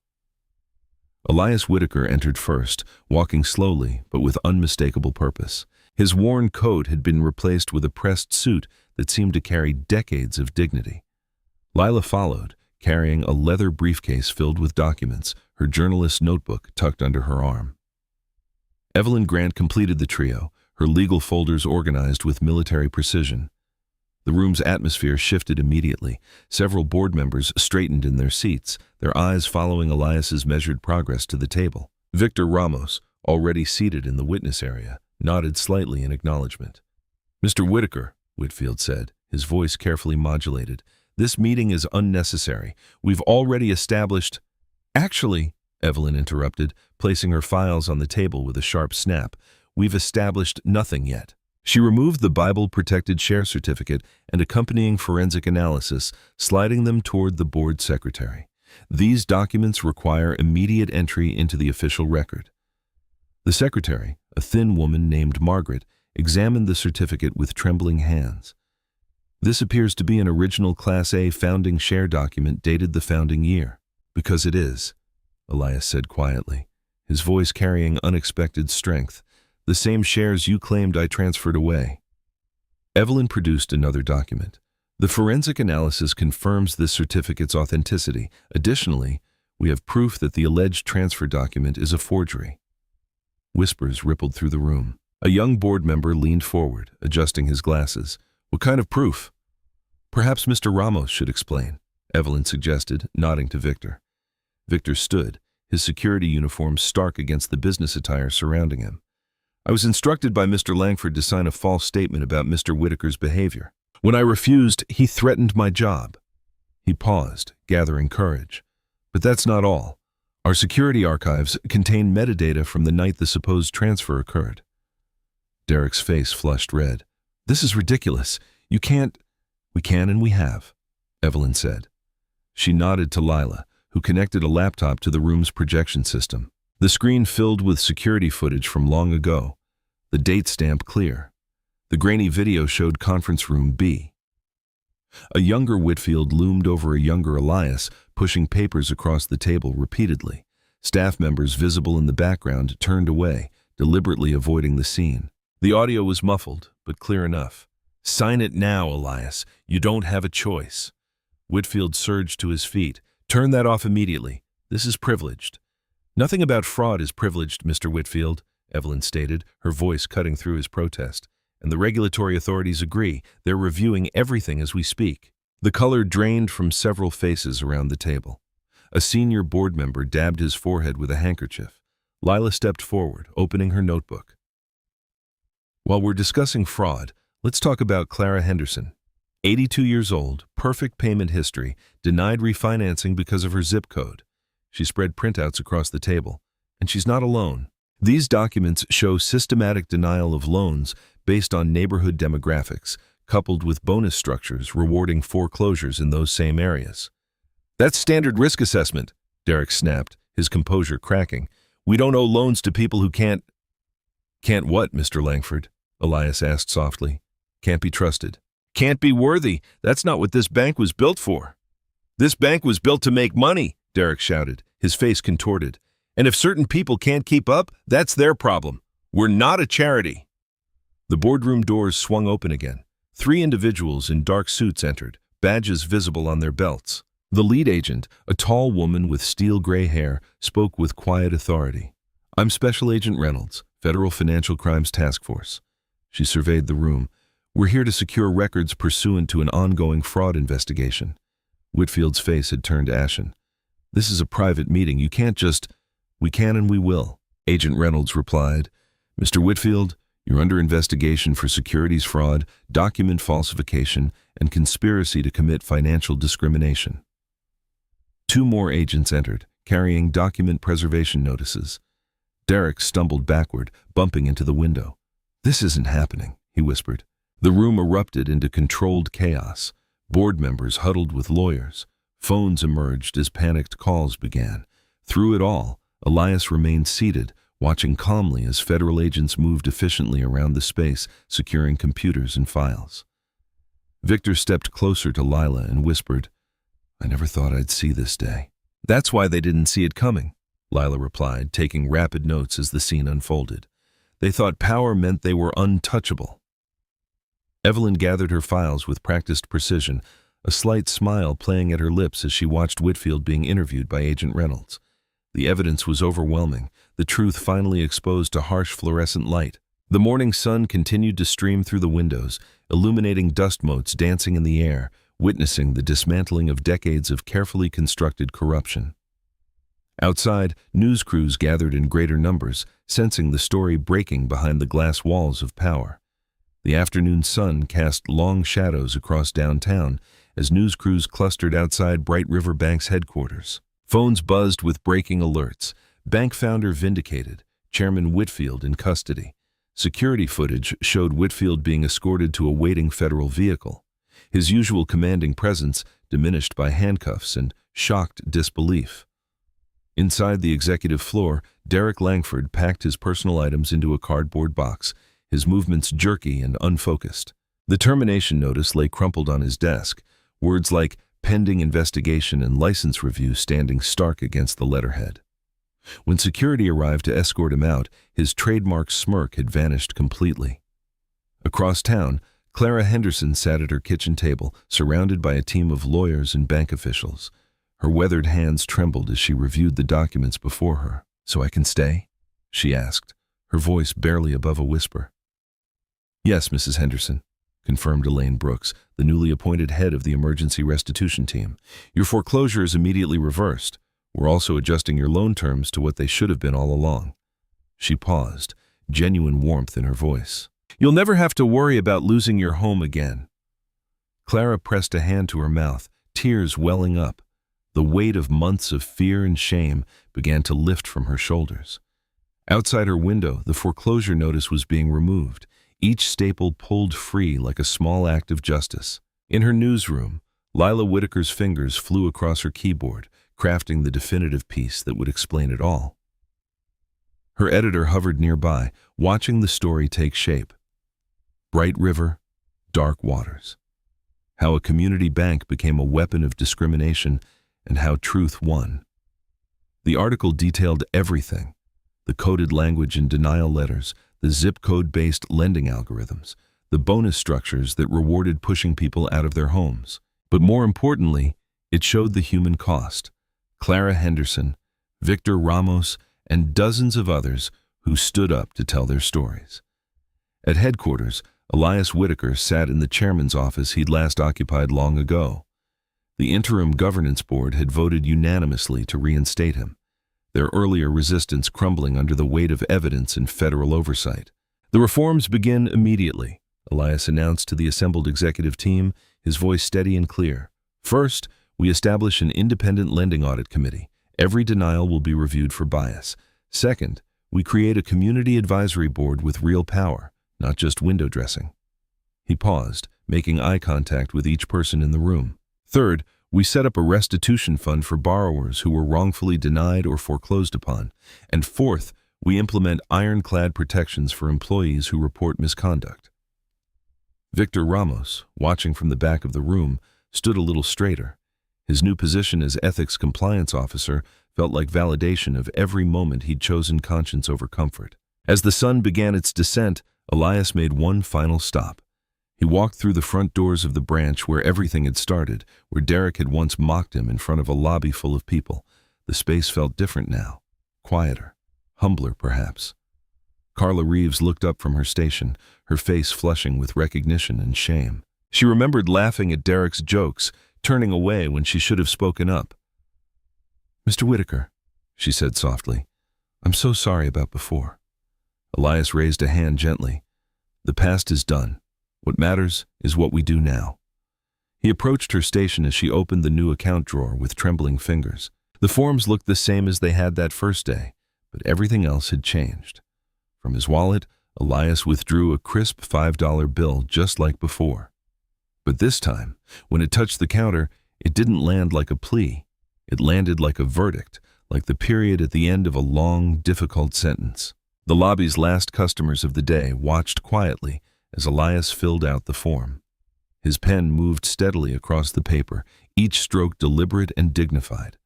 Elias Whitaker entered first, walking slowly but with unmistakable purpose. His worn coat had been replaced with a pressed suit that seemed to carry decades of dignity. Lila followed, carrying a leather briefcase filled with documents, her journalist's notebook tucked under her arm. Evelyn Grant completed the trio, her legal folders organized with military precision. The room's atmosphere shifted immediately. Several board members straightened in their seats, their eyes following Elias's measured progress to the table. Victor Ramos, already seated in the witness area, nodded slightly in acknowledgement. "Mr. Whitaker," Whitfield said, his voice carefully modulated, "this meeting is unnecessary. We've already established—" "Actually," Evelyn interrupted, placing her files on the table with a sharp snap, "we've established nothing yet." She removed the Bible-protected share certificate and accompanying forensic analysis, sliding them toward the board secretary. "These documents require immediate entry into the official record." The secretary, a thin woman named Margaret, examined the certificate with trembling hands. "This appears to be an original Class A founding share document dated the founding year." "Because it is," Elias said quietly, his voice carrying unexpected strength. "The same shares you claimed I transferred away." Evelyn produced another document. "The forensic analysis confirms this certificate's authenticity. Additionally, we have proof that the alleged transfer document is a forgery." Whispers rippled through the room. A young board member leaned forward, adjusting his glasses. "What kind of proof?" "Perhaps Mr. Ramos should explain," Evelyn suggested, nodding to Victor. Victor stood, his security uniform stark against the business attire surrounding him. "I was instructed by Mr. Langford to sign a false statement about Mr. Whitaker's behavior. When I refused, he threatened my job." He paused, gathering courage. "But that's not all. Our security archives contain metadata from the night the supposed transfer occurred." Derek's face flushed red. "This is ridiculous. You can't—" "We can and we have," Evelyn said. She nodded to Lila, who connected a laptop to the room's projection system. The screen filled with security footage from long ago, the date stamp clear. The grainy video showed conference room B. A younger Whitfield loomed over a younger Elias, pushing papers across the table repeatedly. Staff members visible in the background turned away, deliberately avoiding the scene. The audio was muffled, but clear enough. "Sign it now, Elias. You don't have a choice." Whitfield surged to his feet. "Turn that off immediately. This is privileged." "Nothing about fraud is privileged, Mr. Whitfield," Evelyn stated, her voice cutting through his protest. "And the regulatory authorities agree. They're reviewing everything as we speak." The color drained from several faces around the table. A senior board member dabbed his forehead with a handkerchief. Lila stepped forward, opening her notebook. "While we're discussing fraud, let's talk about Clara Henderson. 82 years old, perfect payment history, denied refinancing because of her zip code." She spread printouts across the table. "And she's not alone. These documents show systematic denial of loans based on neighborhood demographics, coupled with bonus structures rewarding foreclosures in those same areas." "That's standard risk assessment," Derek snapped, his composure cracking. "We don't owe loans to people who can't—" "Can't what, Mr. Langford?" Elias asked softly. "Can't be trusted." "Can't be worthy. That's not what this bank was built for." "This bank was built to make money," Derek shouted, his face contorted. "And if certain people can't keep up, that's their problem. We're not a charity." The boardroom doors swung open again. 3 individuals in dark suits entered, badges visible on their belts. The lead agent, a tall woman with steel gray hair, spoke with quiet authority. "I'm Special Agent Reynolds, Federal Financial Crimes Task Force." She surveyed the room. "We're here to secure records pursuant to an ongoing fraud investigation." Whitfield's face had turned ashen. "This is a private meeting. You can't just—" "We can and we will," Agent Reynolds replied. Mr. Whitfield, you're under investigation for securities fraud, document falsification, and conspiracy to commit financial discrimination. 2 more agents entered, carrying document preservation notices. Derek stumbled backward, bumping into the window. "This isn't happening," he whispered. The room erupted into controlled chaos. Board members huddled with lawyers. Phones emerged as panicked calls began. Through it all, Elias remained seated, watching calmly as federal agents moved efficiently around the space, securing computers and files. Victor stepped closer to Lila and whispered, "I never thought I'd see this day." "That's why they didn't see it coming," Lila replied, taking rapid notes as the scene unfolded. "They thought power meant they were untouchable." Evelyn gathered her files with practiced precision, a slight smile playing at her lips as she watched Whitfield being interviewed by Agent Reynolds. The evidence was overwhelming, the truth finally exposed to harsh fluorescent light. The morning sun continued to stream through the windows, illuminating dust motes dancing in the air, witnessing the dismantling of decades of carefully constructed corruption. Outside, news crews gathered in greater numbers, sensing the story breaking behind the glass walls of power. The afternoon sun cast long shadows across downtown as news crews clustered outside Bright River Bank's headquarters. Phones buzzed with breaking alerts. Bank founder vindicated, Chairman Whitfield in custody. Security footage showed Whitfield being escorted to a waiting federal vehicle. His usual commanding presence diminished by handcuffs and shocked disbelief. Inside the executive floor, Derek Langford packed his personal items into a cardboard box, his movements jerky and unfocused. The termination notice lay crumpled on his desk, words like pending investigation and license review standing stark against the letterhead. When security arrived to escort him out, his trademark smirk had vanished completely. Across town, Clara Henderson sat at her kitchen table, surrounded by a team of lawyers and bank officials. Her weathered hands trembled as she reviewed the documents before her. "So I can stay?" she asked, her voice barely above a whisper. "Yes, Mrs. Henderson," confirmed Elaine Brooks, the newly appointed head of the emergency restitution team. "Your foreclosure is immediately reversed. We're also adjusting your loan terms to what they should have been all along." She paused, genuine warmth in her voice. "You'll never have to worry about losing your home again." Clara pressed a hand to her mouth, tears welling up. The weight of months of fear and shame began to lift from her shoulders. Outside her window, the foreclosure notice was being removed, each staple pulled free like a small act of justice. In her newsroom, Lila Whitaker's fingers flew across her keyboard, crafting the definitive piece that would explain it all. Her editor hovered nearby, watching the story take shape. Bright River, Dark Waters. How a community bank became a weapon of discrimination and how truth won. The article detailed everything: the coded language in denial letters, the zip code-based lending algorithms, the bonus structures that rewarded pushing people out of their homes. But more importantly, it showed the human cost. Clara Henderson, Victor Ramos, and dozens of others who stood up to tell their stories. At headquarters, Elias Whitaker sat in the chairman's office he'd last occupied long ago. The interim governance board had voted unanimously to reinstate him, their earlier resistance crumbling under the weight of evidence and federal oversight. "The reforms begin immediately," Elias announced to the assembled executive team, his voice steady and clear. "First, we establish an independent lending audit committee. Every denial will be reviewed for bias. Second, we create a community advisory board with real power, not just window dressing." He paused, making eye contact with each person in the room. "Third, we set up a restitution fund for borrowers who were wrongfully denied or foreclosed upon. And fourth, we implement ironclad protections for employees who report misconduct." Victor Ramos, watching from the back of the room, stood a little straighter. His new position as ethics compliance officer felt like validation of every moment he'd chosen conscience over comfort. As the sun began its descent, Elias made one final stop. He walked through the front doors of the branch where everything had started, where Derek had once mocked him in front of a lobby full of people. The space felt different now, quieter, humbler perhaps. Carla Reeves looked up from her station, her face flushing with recognition and shame. She remembered laughing at Derek's jokes, turning away when she should have spoken up. "Mr. Whitaker," she said softly, "I'm so sorry about before. Elias raised a hand gently. The past is done. What matters is what we do now. He approached her station as she opened the new account drawer with trembling fingers. The forms looked the same as they had that first day, but everything else had changed. From his wallet, Elias withdrew a crisp $5 bill just like before. But this time, when it touched the counter, it didn't land like a plea. It landed like a verdict, like the period at the end of a long, difficult sentence. The lobby's last customers of the day watched quietly as Elias filled out the form. His pen moved steadily across the paper, each stroke deliberate and dignified.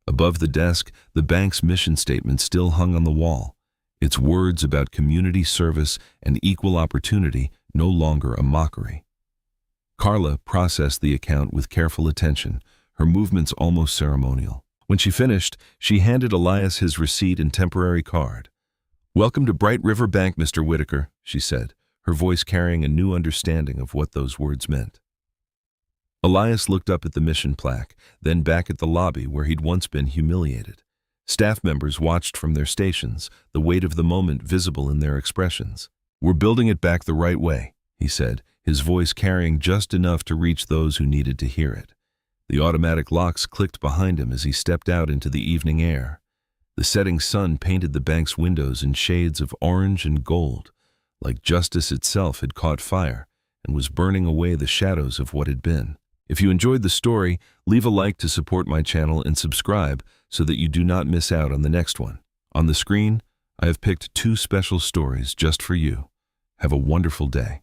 Above the desk, the bank's mission statement still hung on the wall, its words about community service and equal opportunity no longer a mockery. Carla processed the account with careful attention, her movements almost ceremonial. When she finished, she handed Elias his receipt and temporary card. "Welcome to Bright River Bank, Mr. Whitaker," she said, her voice carrying a new understanding of what those words meant. Elias looked up at the mission plaque, then back at the lobby where he'd once been humiliated. Staff members watched from their stations, the weight of the moment visible in their expressions. "We're building it back the right way," he said, his voice carrying just enough to reach those who needed to hear it. The automatic locks clicked behind him as he stepped out into the evening air. The setting sun painted the bank's windows in shades of orange and gold, like justice itself had caught fire and was burning away the shadows of what had been. If you enjoyed the story, leave a like to support my channel and subscribe so that you do not miss out on the next one. On the screen, I have picked 2 special stories just for you. Have a wonderful day.